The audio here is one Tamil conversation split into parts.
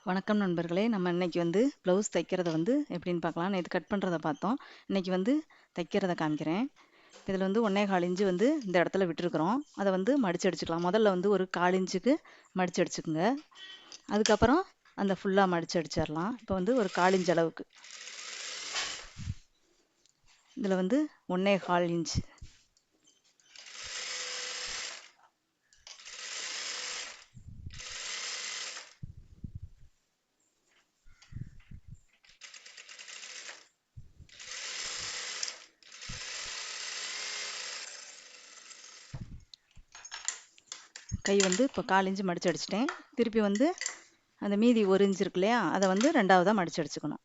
வணக்கம் நண்பர்களே. நம்ம இன்னைக்கு ப்ளவுஸ் தைக்கிறத எப்படின்னு பார்க்கலாம். நேத்து கட் பண்றத பார்த்தோம். இன்னைக்கு தைக்கிறத காமிக்கிறேன். இதில் 1 1/4 இன்ச்சு இந்த இடத்துல விட்டுருக்குறோம். அதை மடிச்சு அடிச்சுக்கலாம். முதல்ல ஒரு 1/4 இன்ச்சுக்கு மடிச்சு அடிச்சுக்குங்க. அதுக்கப்புறம் அந்த ஃபுல்லாக மடிச்சு அடிச்சிடலாம். இப்போ ஒரு 1/4 இன்ச் அளவுக்கு இதில் 1 1/4 இன்ச்சு கை இப்போ 1/4 இன்ச்சு மடிச்சு அடிச்சிட்டேன். திருப்பி அந்த மீதி 1 இன்ச் இருக்கு இல்லையா, அதை ரெண்டாவதாக மடிச்சு அடிச்சுக்கணும்.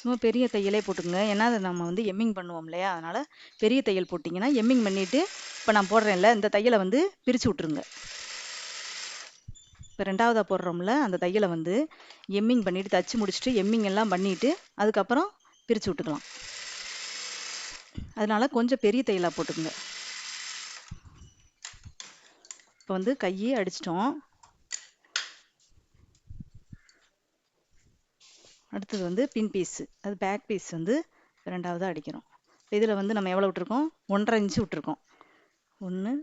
சும்மா பெரிய தையலே போட்டுக்கோங்க. ஏன்னா அதை நம்ம எம்மிங் பண்ணுவோம் இல்லையா, அதனால் பெரிய தையல் போட்டிங்கன்னா எம்மிங் பண்ணிவிட்டு இப்போ நான் போடுறேன்ல இந்த தையலை பிரித்து விட்ருங்க. இப்போ ரெண்டாவதாக போடுறோம்ல அந்த தையலை எம்மிங் பண்ணிவிட்டு தச்சு முடிச்சுட்டு எம்மிங் எல்லாம் பண்ணிவிட்டு அதுக்கப்புறம் பிரித்து விட்டுக்கலாம். அதனால் கொஞ்சம் பெரிய தையலாக போட்டுக்குங்க. இப்போ கையை அடிச்சிட்டோம். அடுத்தது பின் பீஸு, அது பேக் பீஸ் ரெண்டாவதாக அடிக்கிறோம். இதில் நம்ம எவ்வளோ விட்டுருக்கோம், 1 1/2 இன்ச்சு விட்டுருக்கோம். 1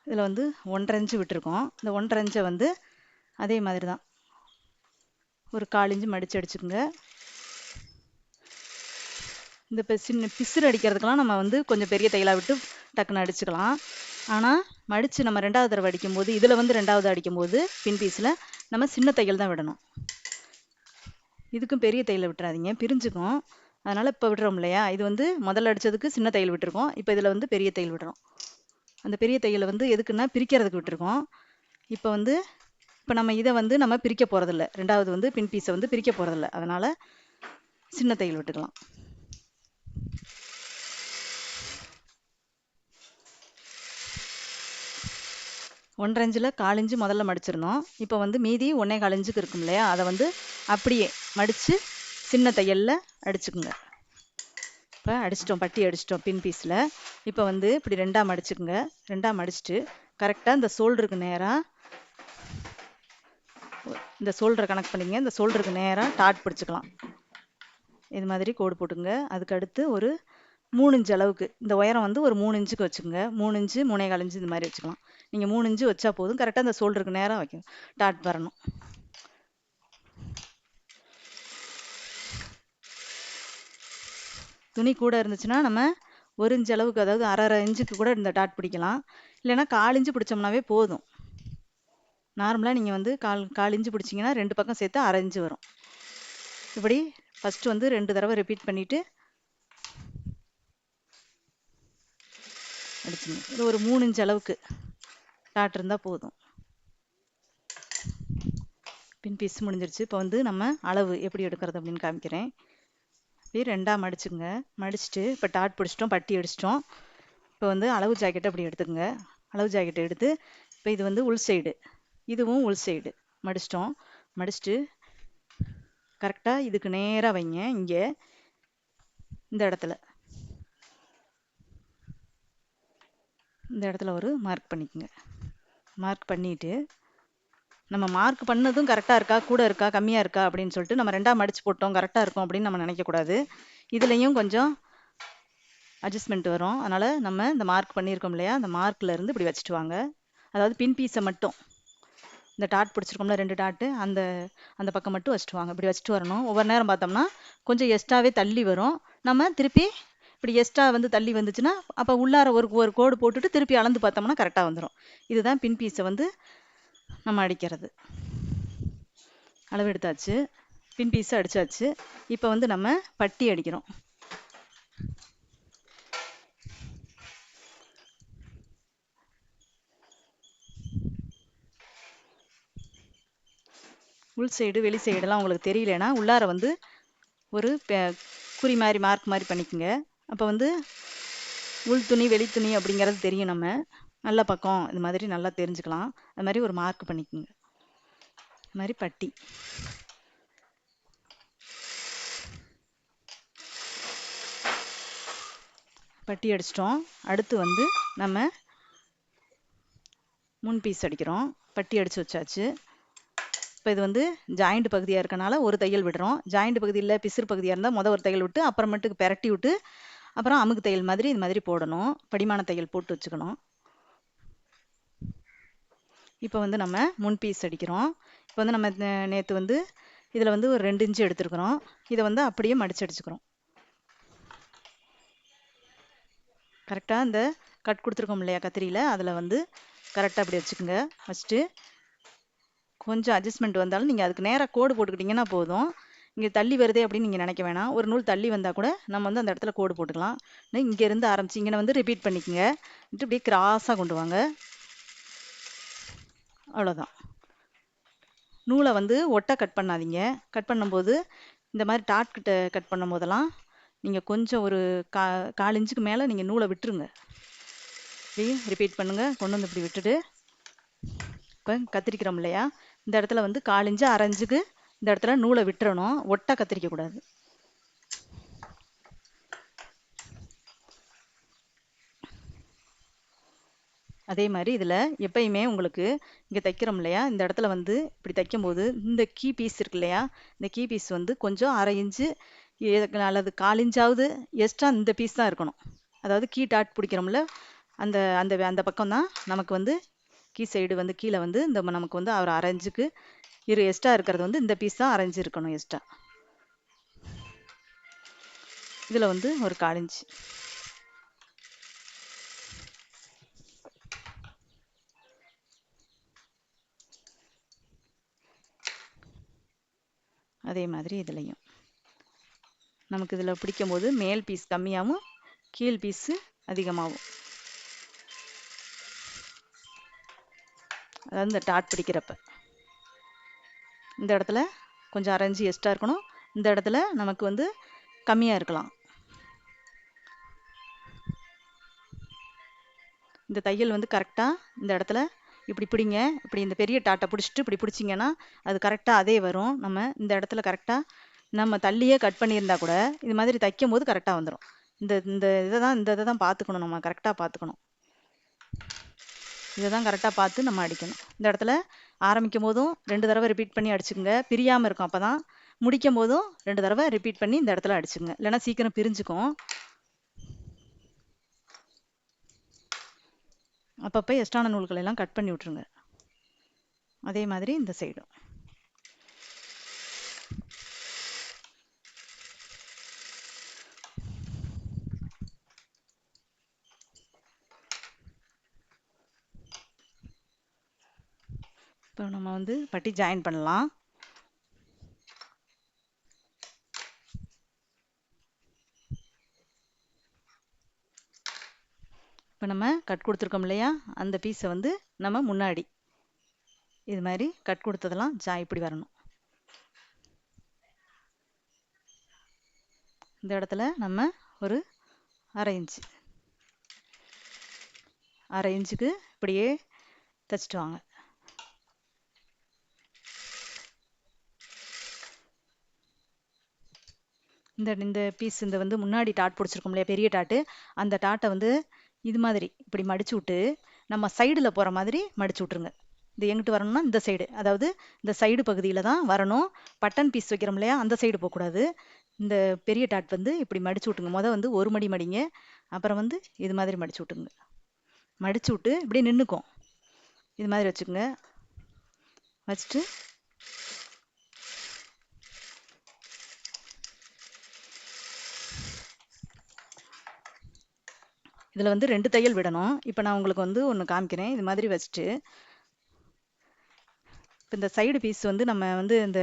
இதில் 1 1/2 இன்ச்சு விட்டுருக்கோம். இந்த 1 1/2 இன்ச்சை அதே மாதிரி தான் ஒரு 1/4 இன்ச்சு மடித்து அடிச்சுக்குங்க. இந்த சின்ன பிசுறு அடிக்கிறதுக்கெலாம் நம்ம கொஞ்சம் பெரிய தையலாக விட்டு டக்குன்னு அடிச்சுக்கலாம். ஆனால் மடித்து நம்ம ரெண்டாவது தடவை அடிக்கும்போது இதில் ரெண்டாவது அடிக்கும்போது பின் பீஸில் நம்ம சின்ன தையல் தான் விடணும். இதுக்கும் பெரிய தையலை விட்டுறாதீங்க, பிரிஞ்சுக்கும். அதனால் இப்போ விடுறோம் இல்லையா, இது முதல்ல அடித்ததுக்கு சின்ன தையல் விட்டுருக்கோம். இப்போ இதில் பெரிய தையல் விடுறோம். அந்த பெரிய தையலை எதுக்குன்னா பிரிக்கிறதுக்கு விட்டுருக்கோம். இப்போ இப்போ நம்ம இதை நம்ம பிரிக்க போகிறதில்ல. ரெண்டாவது பின் பீஸை பிரிக்க போகிறதில்ல. அதனால் சின்ன தையல் விட்டுக்கலாம். ஒன்றரை இன்ச்சில் 1/4 இன்ச்சு முதல்ல மடிச்சிருந்தோம். இப்போ மீதி 1 1/4 இன்ச்சுக்கு இருக்கும் இல்லையா, அதை அப்படியே மடித்து சின்ன தையலில் அடிச்சுக்குங்க. இப்போ அடிச்சிட்டோம், பட்டி அடிச்சிட்டோம் பின் பீஸில். இப்போ இப்படி ரெண்டாக மடிச்சுக்குங்க. ரெண்டாக மடிச்சுட்டு கரெக்டாக இந்த ஷோல்டருக்கு நேராக இந்த ஷோல்டரை கனெக்ட் பண்ணிங்க. இந்த ஷோல்டருக்கு நேராக டாட் பிடிச்சிக்கலாம். இது மாதிரி கோடு போட்டுங்க. அதுக்கு அடுத்து ஒரு 3 இன்ச் அளவுக்கு இந்த உயரம் ஒரு 3 இன்ச்சுக்கு வச்சுக்கோங்க. 3 இன்ச்சு 3 1/4 இன்ச்சு இந்த மாதிரி வச்சுக்கலாம். நீங்கள் 3 இன்ச்சு வச்சா போதும். கரெக்டாக அந்த ஷோல்டருக்கு நேராக வைக்கணும், டாட் வரணும். துணி கூட இருந்துச்சுன்னா நம்ம 1 இன்ச் அளவுக்கு, அதாவது 1/2 இன்ச்சுக்கு கூட இந்த டாட் பிடிக்கலாம். இல்லைன்னா 1/4 இன்ச்சு பிடிச்சோம்னாவே போதும். நார்மலாக நீங்கள் 1/4 இன்ச்சு பிடிச்சிங்கன்னா 2 பக்கம் சேர்த்து 1/2 இன்ச்சு வரும். இப்படி ஃபஸ்ட்டு 2 தடவை ரிப்பீட் பண்ணிவிட்டு அடிச்சுங்க. இது ஒரு 3 இன்ச் அளவுக்கு டாட் இருந்தால் போதும். பின் பீஸ் முடிஞ்சிருச்சு. இப்போ நம்ம அளவு எப்படி எடுக்கிறது அப்படின்னு காமிக்கிறேன். இப்படி ரெண்டாக மடிச்சுங்க. மடிச்சுட்டு இப்போ டாட் பிடிச்சிட்டோம், பட்டி அடிச்சிட்டோம். இப்போ அளவு ஜாக்கெட்டை அப்படி எடுத்துக்கங்க. அளவு ஜாக்கெட்டை எடுத்து இப்போ இது உள் சைடு, இதுவும் உள் சைடு மடிச்சிட்டோம். மடிச்சுட்டு கரெக்டாக இதுக்கு நேராக வைங்க. இங்கே இந்த இடத்துல ஒரு மார்க் பண்ணிக்கோங்க. மார்க் பண்ணிவிட்டு நம்ம மார்க் பண்ணதும் கரெக்டாக இருக்கா, கூட இருக்கா, கம்மியாக இருக்கா அப்படின்னு சொல்லிட்டு நம்ம ரெண்டாக மடித்து போட்டோம் கரெக்டாக இருக்கும் அப்படின்னு நம்ம நினைக்கக்கூடாது. இதுலேயும் கொஞ்சம் அட்ஜஸ்ட்மெண்ட் வரும். அதனால் நம்ம இந்த மார்க் பண்ணியிருக்கோம் இல்லையா, அந்த மார்க்கில் இருந்து இப்படி வச்சுட்டு வாங்க. அதாவது பின் பீஸை மட்டும் இந்த டாட் பிடிச்சிருக்கோம்ல 2 டாட்டு, அந்த அந்த பக்கம் மட்டும் வச்சுட்டு வாங்க. இப்படி வச்சுட்டு வரணும். ஒவ்வொரு நேரம் பார்த்தோம்னா கொஞ்சம் எக்ஸ்ட்ராவே தள்ளி வரும். நம்ம திருப்பி இப்படி எக்ஸ்ட்ரா தள்ளி வந்துச்சுன்னா அப்போ உள்ளார ஒரு கோடு போட்டுட்டு திருப்பி அளந்து பார்த்தோம்னா கரெக்டாக வந்துடும். இதுதான் பின் பீஸை நம்ம அடிக்கிறது. அளவு எடுத்தாச்சு, பின் பீஸை அடித்தாச்சு. இப்போ நம்ம பட்டி அடிக்கிறோம். உள் சைடு வெளி சைடெல்லாம் உங்களுக்கு தெரியலனா உள்ளார ஒரு குறி மாதிரி மார்க் மாதிரி பண்ணிக்கோங்க. அப்போ உள் துணி வெளி துணி அப்படிங்கிறது தெரியும். நம்ம நல்ல பக்கம் இது மாதிரி நல்லா தெரிஞ்சுக்கலாம். அது மாதிரி ஒரு மார்க் பண்ணிக்கோங்க. இது மாதிரி பட்டி. பட்டி அடிச்சிட்டோம். அடுத்து வந்து நம்ம முன் பீஸ் அடிக்கிறோம். பட்டி அடித்து வச்சாச்சு. இப்போ இது வந்து ஜாயிண்ட் பகுதியாக இருக்கனால ஒரு தையல் விடுறோம். ஜாயிண்ட் பகுதியில் பிசிறு பகுதியாக இருந்தால் ஒரு தையல் விட்டு அப்புறமேட்டுக்கு பெரட்டி விட்டு அப்புறம் அமுக்கு தையல் மாதிரி இது மாதிரி போடணும். படிமான தையல் போட்டு வச்சுக்கணும். இப்போ வந்து நம்ம முன் பீஸ் அடிக்கிறோம். இப்போ வந்து நம்ம நேற்று வந்து இதில் வந்து ஒரு 2 இன்ச்சு எடுத்துருக்குறோம். இதை வந்து அப்படியே மடிச்சு அடிச்சுக்கிறோம். கரெக்டாக இந்த கட் கொடுத்துருக்கோம் இல்லையா கத்திரியில், அதில் வந்து கரெக்டாக அப்படி வச்சுக்கோங்க. வச்சுட்டு கொஞ்சம் அட்ஜஸ்ட்மெண்ட் வந்தாலும் நீங்கள் அதுக்கு நேராக கோடு போட்டுக்கிட்டிங்கன்னா போதும். இங்கே தள்ளி வருதே அப்படின்னு நீங்கள் நினைக்க வேணாம். ஒரு நூல் தள்ளி வந்தால் கூட நம்ம வந்து அந்த இடத்துல கோடு போட்டுக்கலாம். இங்கேருந்து ஆரம்பிச்சு இங்கே வந்து ரிப்பீட் பண்ணிக்கோங்க. இப்படியே கிராஸாக கொண்டு வாங்க. அவ்வளோதான். நூலை வந்து ஒட்டை கட் பண்ணாதீங்க. கட் பண்ணும்போது இந்த மாதிரி டாட் கிட்ட கட் பண்ணும் போதெல்லாம் நீங்கள் கொஞ்சம் ஒரு 1/4 இன்ச்சுக்கு மேலே நீங்கள் நூலை விட்டுருங்க. இப்படி ரிப்பீட் பண்ணுங்கள். கொண்டு வந்து இப்படி விட்டுட்டு இப்போ கத்திரிக்கிறோம் இல்லையா, இந்த இடத்துல வந்து 1/4 இன்ச்சு 1/2 இன்ச்சுக்கு இந்த இடத்துல நூலை விட்டுறணும். ஒட்டை கத்திரிக்கக்கூடாது. அதே மாதிரி இதில் எப்பயுமே உங்களுக்கு இங்கே தைக்கிறோம் இல்லையா, இந்த இடத்துல வந்து இப்படி தைக்கும்போது இந்த கீ பீஸ் இருக்கு இல்லையா, இந்த கீ பீஸ் வந்து கொஞ்சம் 1/2 இன்ச்சு அல்லது 1/4 இன்ச்சாவது எக்ஸ்ட்ரா இந்த பீஸ் தான் இருக்கணும். அதாவது கீ டாட் பிடிக்கிறோம்ல, அந்த அந்த அந்த பக்கம் தான் நமக்கு வந்து கீ சைடு வந்து கீழே வந்து இந்த நமக்கு வந்து ஒரு 1/2 இன்ச்சுக்கு எக்ஸ்ட்ரா இருக்கிறது வந்து இந்த பீஸ் தான் 1/2 இன்ச்சு இருக்கணும் எக்ஸ்ட்ரா. இதில் வந்து ஒரு 1/4 இன்ச்சு. அதே மாதிரி இதுலையும் நமக்கு இதில் பிடிக்கும் போது மேல் பீஸ் கம்மியாகவும் கீழ் பீஸு அதிகமாகும். அதாவது இந்த டாட் பிடிக்கிறப்ப இந்த இடத்துல கொஞ்சம் 1/2 இன்ச்சு எக்ஸ்ட்ரா இருக்கணும். இந்த இடத்துல நமக்கு வந்து கம்மியாக இருக்கலாம். இந்த தையல் வந்து கரெக்டாக இந்த இடத்துல இப்படி பிடிங்க. இப்படி இந்த பெரிய டாட்டை பிடிச்சிட்டு இப்படி பிடிச்சிங்கன்னா அது கரெக்டாக அதே வரும். நம்ம இந்த இடத்துல கரெக்டாக நம்ம தள்ளியே கட் பண்ணியிருந்தா கூட இது மாதிரி தைக்கும் போது கரெக்டாக வந்துடும். இந்த இந்த இதை தான் பார்த்துக்கணும். நம்ம கரெக்டாக பார்த்துக்கணும். இதை தான் கரெக்டாக பார்த்து நம்ம அடிக்கணும். இந்த இடத்துல ஆரம்பிக்கும் போதும் 2 தடவை ரிப்பீட் பண்ணி அடிச்சுக்கோங்க. பிரியாமல் இருக்கும். அப்போ தான் முடிக்கும் போதும் 2 தடவை ரிப்பீட் பண்ணி இந்த இடத்துல அடிச்சுங்க. இல்லைன்னா சீக்கிரம் பிரிஞ்சுக்கும். அப்பப்போ எக்ஸ்ட்ரான நூல்கள் எல்லாம் கட் பண்ணி விட்ருங்க. அதே மாதிரி இந்த சைடும். இப்போ நம்ம வந்து பட்டி ஜாயின் பண்ணலாம். இப்போ நம்ம கட் கொடுத்துருக்கோம் இல்லையா, அந்த பீஸை வந்து நம்ம முன்னாடி இது மாதிரி கட் கொடுத்ததெல்லாம் இப்படி வரணும். இந்த இடத்துல நம்ம ஒரு 1/2 இன்ச்சு 1/2 இன்ச்சுக்கு இப்படியே தைச்சிட்டு வாங்க. இந்த பீஸ் இந்த வந்து முன்னாடி டாட் பிடிச்சிருக்கோம் இல்லையா, பெரிய டாட்டு, அந்த டாட்டை வந்து இது மாதிரி இப்படி மடிச்சு விட்டு நம்ம சைடில் போகிற மாதிரி மடிச்சு விட்ருங்க. இது எங்கிட்டு வரணும்னா இந்த சைடு, அதாவது இந்த சைடு பகுதியில் தான் வரணும். பட்டன் பீஸ் வைக்கிறோம் இல்லையா, அந்த சைடு போகக்கூடாது. இந்த பெரிய டாட் வந்து இப்படி மடிச்சு விட்டுங்க. வந்து ஒரு மடி மடிங்க. அப்புறம் வந்து இது மாதிரி மடிச்சு விட்டுங்க. மடிச்சு விட்டு இப்படியே நின்றுக்கும். இது மாதிரி வச்சுக்கோங்க. வச்சுட்டு இதில் வந்து 2 தையல் விடணும். இப்போ நான் உங்களுக்கு வந்து ஒன்று காமிக்கிறேன். இது மாதிரி வச்சுட்டு இப்போ இந்த சைடு பீஸ் வந்து நம்ம வந்து இந்த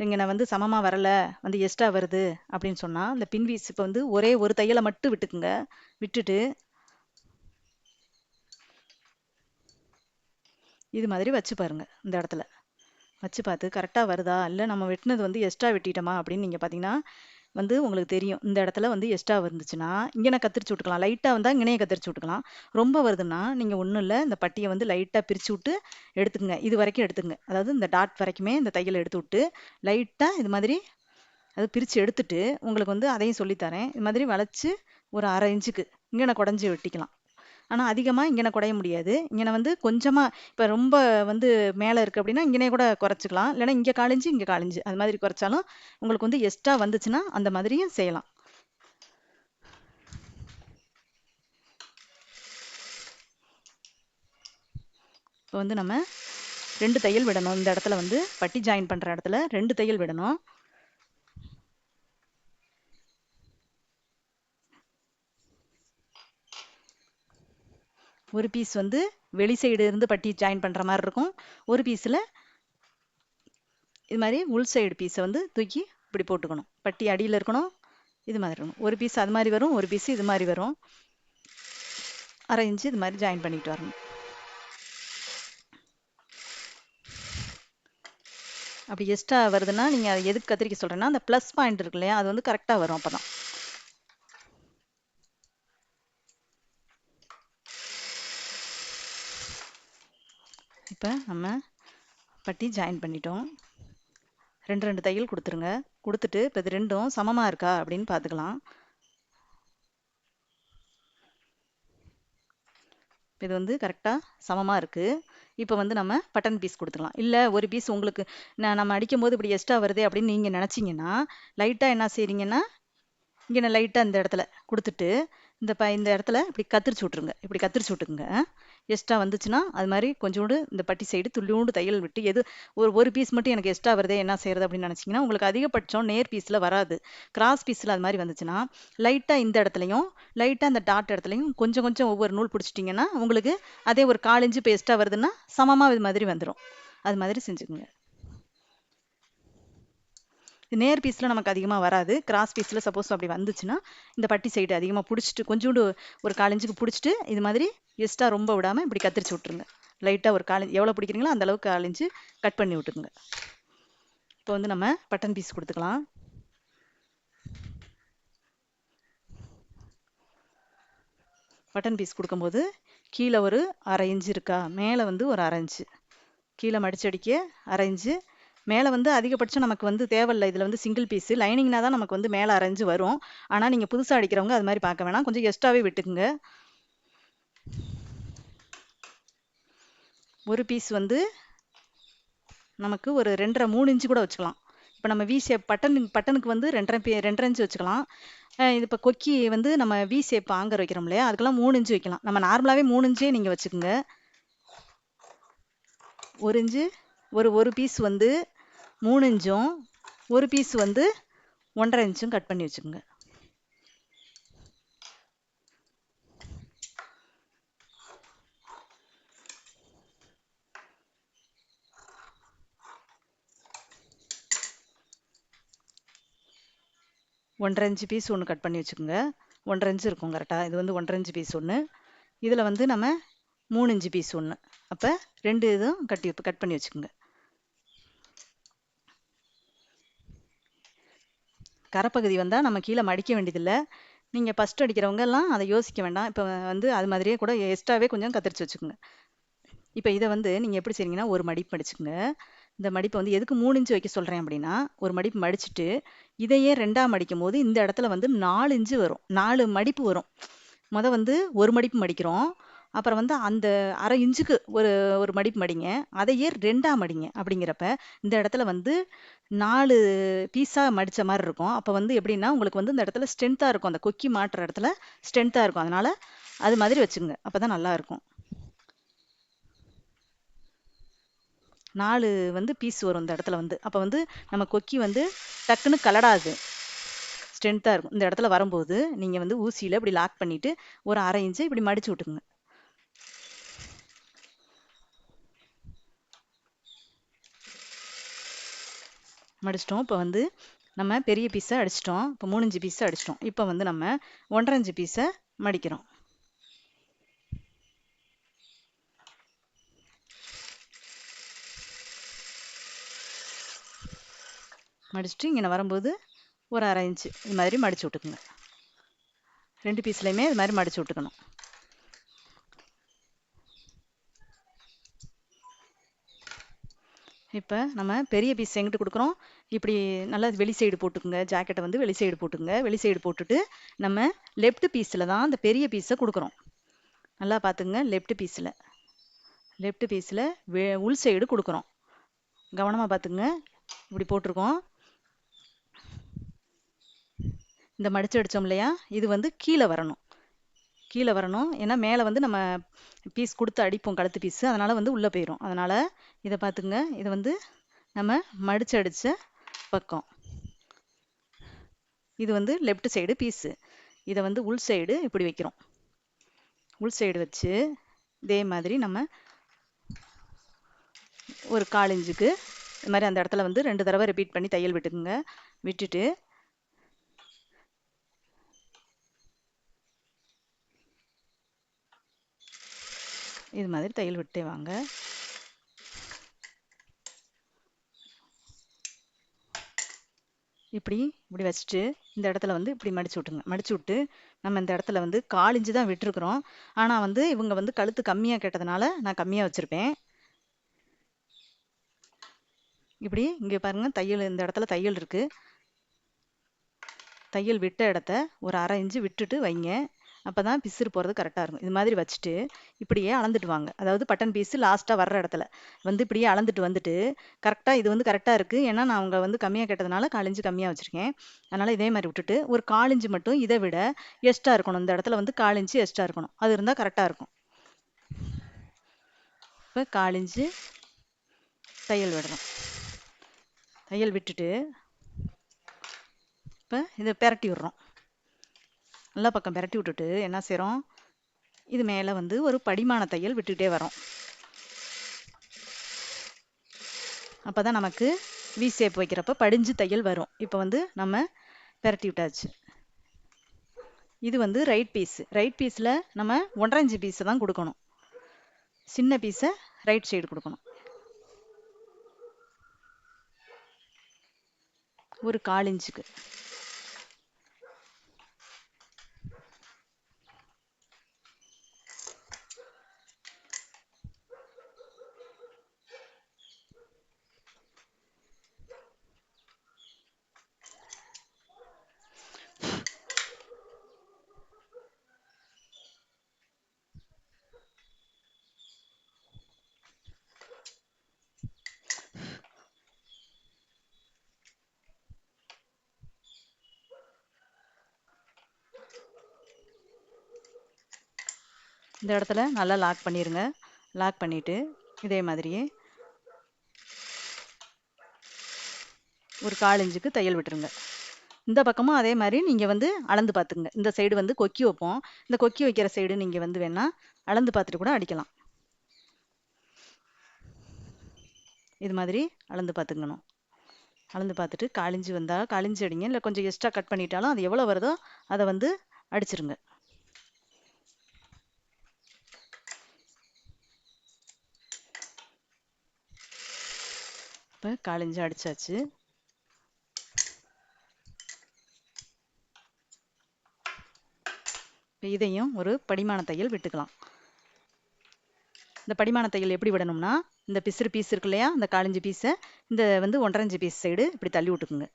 இங்கே நான் வந்து சமமாக வரலை, வந்து எக்ஸ்ட்ரா வருது அப்படின்னு சொன்னால் இந்த பின் பீஸ் இப்போ வந்து ஒரே ஒரு தையலை மட்டும் விட்டுக்குங்க. விட்டுட்டு இது மாதிரி வச்சு பாருங்கள். இந்த இடத்துல வச்சு பார்த்து கரெக்டாக வருதா, இல்லை நம்ம வெட்டினது வந்து எக்ஸ்ட்ரா வெட்டிட்டோமா அப்படின்னு நீங்கள் பார்த்தீங்கன்னா வந்து உங்களுக்கு தெரியும். இந்த இடத்துல வந்து எக்ஸ்ட்ரா வந்துச்சுன்னா இங்கே நான் கத்திரிச்சு விட்டுக்கலாம். லைட்டாக வந்தால் இங்கேயே கத்திரிச்சு விட்டுக்கலாம். ரொம்ப வருதுன்னா நீங்கள் ஒன்றும் இல்லை, இந்த பட்டியை வந்து லைட்டாக பிரித்து விட்டு எடுத்துக்கங்க. இது வரைக்கும் எடுத்துங்க. அதாவது இந்த டாட் வரைக்குமே இந்த தையலை எடுத்து விட்டு லைட்டாக இது மாதிரி அது பிரித்து எடுத்துட்டு உங்களுக்கு வந்து அதையும் சொல்லித்தரேன். இது மாதிரி வளைச்சி ஒரு 1/2 இன்ச்சுக்கு இங்கன குடஞ்சி வெட்டிக்கலாம். ஆனால் அதிகமாக இங்கன குடைய முடியாது. இங்கன வந்து கொஞ்சமாக இப்போ ரொம்ப வந்து மேலே இருக்குது அப்படின்னா இங்கனே கூட குறைச்சிக்கலாம். இல்லைன்னா இங்கே காலிஞ்சு இங்கே காலிஞ்சு அது மாதிரி குறைச்சாலும் உங்களுக்கு வந்து எக்ஸ்ட்ரா வந்துச்சுன்னா அந்த மாதிரியும் செய்யலாம். இப்போ வந்து நம்ம 2 தையல் விடணும். இந்த இடத்துல வந்து பட்டி ஜாயின் பண்ணுற இடத்துல 2 தையல் விடணும். ஒரு பீஸ் வந்து வெளி சைடு இருந்து பட்டி ஜாயின் பண்ணுற மாதிரி இருக்கும். ஒரு பீஸில் இது மாதிரி உள் சைடு பீஸை வந்து தூக்கி இப்படி போட்டுக்கணும். பட்டி அடியில் இருக்கணும், இது மாதிரி இருக்கணும். ஒரு பீஸ் அது மாதிரி வரும், ஒரு பீஸ் இது மாதிரி வரும். 1/2 இன்ச்சு இது மாதிரி ஜாயின் பண்ணிட்டு வரணும். அப்படி எக்ஸ்ட்ரா வருதுன்னா நீங்கள் அதை எதுக்கு கத்திரிக்க சொல்கிறேன்னா அந்த ப்ளஸ் பாயிண்ட் இருக்கு இல்லையா, அது வந்து கரெக்டாக வரும். அப்போ தான் இப்போ நம்ம பட்டி ஜாயின் பண்ணிட்டோம். 2 தையல் கொடுத்துருங்க. கொடுத்துட்டு இப்போ இது ரெண்டும் சமமாக இருக்கா அப்படின்னு பார்த்துக்கலாம். இது வந்து கரெக்டாக சமமாக இருக்குது. இப்போ வந்து நம்ம பட்டன் பீஸ் கொடுத்துக்கலாம். இல்லை ஒரு பீஸ் உங்களுக்கு நம்ம அடிக்கும் போது இப்படி எக்ஸ்ட்ரா வருதே அப்படின்னு நீங்கள் நினச்சிங்கன்னா லைட்டாக என்ன செய்றீங்கன்னா இங்கே லைட்டாக இந்த இடத்துல கொடுத்துட்டு இந்த இடத்துல இப்படி கத்திரிச்சு விட்ருங்க. இப்படி கத்திரிச்சு விட்டுக்குங்க. எக்ஸ்ட்ரா வந்துச்சுன்னா அது மாதிரி கொஞ்சோண்டு இந்த பட்டி சைடு துள்ளியோண்டு தையல் விட்டு எது ஒரு பீஸ் மட்டும் எனக்கு எக்ஸ்ட்ரா வருதே என்ன செய்யறது அப்படின்னு நினச்சிங்கன்னா உங்களுக்கு அதிகபட்சம் நேர் பீஸில் வராது. கிராஸ் பீஸில் அது மாதிரி வந்துச்சுன்னா லைட்டாக இந்த இடத்துலையும் லைட்டாக இந்த டாட் இடத்துலையும் கொஞ்சம் கொஞ்சம் ஒவ்வொரு நூல் பிடிச்சிட்டிங்கன்னா உங்களுக்கு அதே ஒரு 1/4 இன்ச்சு இப்போ எக்ஸ்ட்ரா வருதுன்னா சமமாக இது மாதிரி வந்துடும். அது மாதிரி செஞ்சுக்கோங்க. நேர் பீஸில் நமக்கு அதிகமாக வராது. கிராஸ் பீஸில் சப்போஸ் அப்படி வந்துச்சுன்னா இந்த பட்டி சைடு அதிகமாக பிடிச்சிட்டு கொஞ்சோண்டு ஒரு 1/4 இன்ச்சுக்கு பிடிச்சிட்டு இது மாதிரி எக்ஸ்ட்ரா ரொம்ப விடாமல் இப்படி கத்திரிச்சு விட்ருங்க. லைட்டாக ஒரு 1/4 எவ்வளோ பிடிக்கிறீங்களோ அந்த அளவுக்கு 1/4 இன்ச்சு கட் பண்ணி விட்டுக்குங்க. இப்போ வந்து நம்ம பட்டன் பீஸ் கொடுத்துக்கலாம். பட்டன் பீஸ் கொடுக்கும்போது கீழே ஒரு 1/2 இன்ச்சு இருக்கா, மேலே வந்து ஒரு 1/2 இன்ச்சு, கீழே மடிச்சடிக்க 1/2 இன்ச்சு, மேலே வந்து அதிகபட்சம் நமக்கு வந்து தேவையில்லை. இதில் வந்து சிங்கிள் பீஸு லைனிங்னா தான் நமக்கு வந்து மேலே 1/2 இன்ச்சு வரும். ஆனால் நீங்கள் புதுசாக அடிக்கிறவங்க அது மாதிரி பார்க்க வேணாம், கொஞ்சம் எக்ஸ்ட்ராவே விட்டுக்குங்க. ஒரு பீஸ் வந்து நமக்கு ஒரு 2.5 3 இன்ச்சு கூட வச்சுக்கலாம். இப்போ நம்ம வி ஷேப் பட்டனுக்கு வந்து 2.5 இன்ச்சு வச்சுக்கலாம். இது இப்போ கொக்கி வந்து நம்ம வி ஷேப் ஆங்கர் வைக்கிறோம் இல்லையா, அதுக்கெல்லாம் 3 இன்ச்சு வைக்கலாம். நம்ம நார்மலாகவே 3 இன்ச்சே நீங்கள் வச்சுக்கோங்க. 1 இன்ச்சு ஒரு பீஸ் வந்து 3 இன்ச்சும் ஒரு பீஸ் வந்து 1.5 இன்ச்சும் கட் பண்ணி வச்சுக்கோங்க. ஒன்றரை இன்ச்சு பீஸ் ஒன்று கட் பண்ணி வச்சுக்கோங்க. 1.5 இன்ச்சு இருக்கும் கரெக்டாக. இது வந்து 1.5 இன்ச்சு பீஸ் ஒன்று, இதில் வந்து நம்ம 3 இன்ச்சு பீஸ் ஒன்று. அப்போ 2 இதுவும் கட் பண்ணி வச்சுக்கோங்க. கரைப்பகுதி வந்தால் நம்ம கீழே மடிக்க வேண்டியதில்லை. நீங்கள் ஃபஸ்ட் அடிக்கிறவங்க எல்லாம் அதை யோசிக்க வேண்டாம். இப்போ வந்து அது மாதிரியே கூட எக்ஸ்ட்ராவே கொஞ்சம் கத்திரிச்சு வச்சுக்கோங்க. இப்போ இதை வந்து நீங்கள் எப்படி செய்றீங்கன்னா ஒரு மடிப்பு மடிச்சுக்கோங்க. இந்த மடிப்பை வந்து எதுக்கு 3 இன்ச்சு வைக்க சொல்கிறேன் அப்படின்னா, ஒரு மடிப்பு மடிச்சுட்டு இதையே 2ஆக மடிக்கும் போது இந்த இடத்துல வந்து 4 இன்ச்சு வரும், 4 மடிப்பு வரும். வந்து ஒரு மடிப்பு மடிக்கிறோம், அப்புறம் வந்து அந்த 1/2 இன்ச்சுக்கு ஒரு மடிப்பு மடிங்க, அதையே 2ஆக மடிங்க. அப்படிங்கிறப்ப இந்த இடத்துல வந்து 4 பீஸாக மடித்த மாதிரி இருக்கும். அப்போ வந்து எப்படின்னா உங்களுக்கு வந்து இந்த இடத்துல ஸ்ட்ரென்த்தாக இருக்கும், அந்த கொக்கி மாட்டுற இடத்துல ஸ்ட்ரென்த்தாக இருக்கும். அதனால் அது மாதிரி வச்சுங்க, அப்போ தான் நல்லாயிருக்கும். 4 வந்து பீஸ் வரும் இந்த இடத்துல வந்து. அப்போ வந்து நம்ம கொக்கி வந்து டக்குன்னு கலடாது, ஸ்ட்ரென்த்தாக இருக்கும். இந்த இடத்துல வரும்போது நீங்கள் வந்து ஊசியில் இப்படி லாக் பண்ணிவிட்டு ஒரு 1/2 இன்ச்சு இப்படி மடிச்சு விட்டுக்குங்க. மடிச்சிட்டோம். இப்போ வந்து நம்ம பெரிய பீஸை அடிச்சிட்டோம். இப்போ 3 இன்ச்சு பீஸை அடிச்சிட்டோம். இப்போ வந்து நம்ம 1.5 இன்ச்சு பீஸை மடிக்கிறோம். மடிச்சுட்டு இங்கே வரும்போது ஒரு 1/2 இன்ச்சு இது மாதிரி மடிச்சு விட்டுக்குங்க. 2 பீஸ்லையுமே இது மாதிரி மடிச்சு விட்டுக்கணும். இப்போ நம்ம பெரிய பீஸ் எங்கிட்டு கொடுக்குறோம், இப்படி நல்லா வெளி சைடு போட்டுக்குங்க. ஜாக்கெட்டை வந்து வெளி சைடு போட்டுக்குங்க. வெளி சைடு போட்டுட்டு நம்ம லெஃப்ட் பீஸில் தான் அந்த பெரிய பீஸை கொடுக்குறோம். நல்லா பார்த்துங்க. லெஃப்ட் பீஸில் உள் சைடு கொடுக்குறோம். கவனமாக பார்த்துங்க. இப்படி போட்டிருக்கோம். இந்த மடிச்சு அடித்தோம் இல்லையா, இது வந்து கீழே வரணும். கீழே வரணும். ஏன்னா மேலே வந்து நம்ம பீஸ் கொடுத்து அடிப்போம், கழுத்து பீஸு. அதனால் வந்து உள்ளே போயிடும். அதனால் இதை பார்த்துங்க. இதை வந்து நம்ம மடிச்சு அடித்த பக்கம். இது வந்து லெஃப்ட் சைடு பீஸு. இதை வந்து உள் சைடு இப்படி வைக்கிறோம். உள் சைடு வச்சு இதே மாதிரி நம்ம ஒரு 1/4 இன்ச்சுக்கு இது மாதிரி அந்த இடத்துல வந்து 2 தடவை ரிப்பீட் பண்ணி தையல் விட்டுக்குங்க. விட்டுட்டு இது மாதிரி தையல் விட்டே வாங்க. இப்படி வச்சுட்டு இந்த இடத்துல வந்து இப்படி மடிச்சு விட்டுங்க. மடிச்சு விட்டு நம்ம இந்த இடத்துல வந்து 1/4 இன்ச்சு தான் விட்டுருக்குறோம். ஆனால் வந்து இவங்க வந்து கழுத்து கம்மியாக கேட்டதுனால நான் கம்மியாக வச்சுருப்பேன். இப்படி இங்கே பாருங்க, தையல் இந்த இடத்துல தையல் இருக்குது. தையல் விட்ட இடத்த ஒரு 1/2 இன்ச்சு விட்டுட்டு வைங்க. அப்போ தான் பிசுறு போகிறது கரெக்டாக இருக்கும். இது மாதிரி வச்சுட்டு இப்படியே அளந்துட்டு வாங்க. அதாவது பட்டன் பீஸு லாஸ்ட்டாக வர்ற இடத்துல வந்து இப்படியே அளந்துட்டு வந்துட்டு கரெக்டாக இது வந்து கரெக்டாக இருக்குது. ஏன்னா நான் அவங்க வந்து கம்மியாக கேட்டதுனால 1/4 இன்ச்சு கம்மியாக வச்சுருக்கேன். அதனால் இதே மாதிரி விட்டுட்டு ஒரு 1/4 இன்ச்சு மட்டும் இதை விட எக்ஸ்ட்ரா இருக்கணும். இந்த இடத்துல வந்து 1/4 இன்ச்சு எக்ஸ்ட்ரா இருக்கணும். அது இருந்தால் கரெக்டாக இருக்கும். இப்போ 1/4 இன்ச்சு தையல் விடுறோம். தையல் விட்டுட்டு இப்போ இதை பெரட்டி விடுறோம். நல்லா பக்கம் பெரட்டி விட்டுட்டு என்ன செய்கிறோம், இது மேலே வந்து ஒரு படிமான தையல் விட்டுக்கிட்டே வரோம். அப்போ தான் நமக்கு வி ஷேப் வைக்கிறப்ப படிஞ்சு தையல் வரும். இப்போ வந்து நம்ம பெரட்டி விட்டாச்சு. இது வந்து ரைட் பீஸ். ரைட் பீஸில் நம்ம 1/2 இன்ச்சு பீஸை தான் கொடுக்கணும். சின்ன பீஸை ரைட் சைடு கொடுக்கணும். ஒரு 1/4 இன்ச்சுக்கு. இந்த இடத்துல நல்லா லாக் பண்ணிடுங்க. லாக் பண்ணிவிட்டு இதே மாதிரியே ஒரு 1/4 இன்ச்சுக்கு தையல் விட்டுருங்க. இந்த பக்கமும் அதே மாதிரி நீங்கள் வந்து அளந்து பார்த்துக்குங்க. இந்த சைடு வந்து கொக்கி வைப்போம். இந்த கொக்கி வைக்கிற சைடு நீங்கள் வந்து வேணால் அளந்து பார்த்துட்டு கூட அடிக்கலாம். இது மாதிரி அளந்து பார்த்துக்கணும். அளந்து பார்த்துட்டு 1/4 இன்ச்சு வந்தால் 1/4 இன்ச்சு அடிங்க. இல்லை கொஞ்சம் எக்ஸ்ட்ரா கட் பண்ணிட்டாலும் அது எவ்வளோ வருதோ அதை வந்து அடிச்சிருங்க. இப்போ 1/4 இன்ச்சு அடிச்சாச்சு. இப்போ இதையும் ஒரு படிமான தையல் விட்டுக்கலாம். இந்த படிமான தையல் எப்படி விடணும்னா, இந்த பிசுறு பீஸ் இருக்கு இல்லையா, இந்த 1/4 இன்ச்சு பீஸை இந்த வந்து 1/2 இன்ச்சு பீஸ் சைடு இப்படி தள்ளி விட்டுக்குங்க.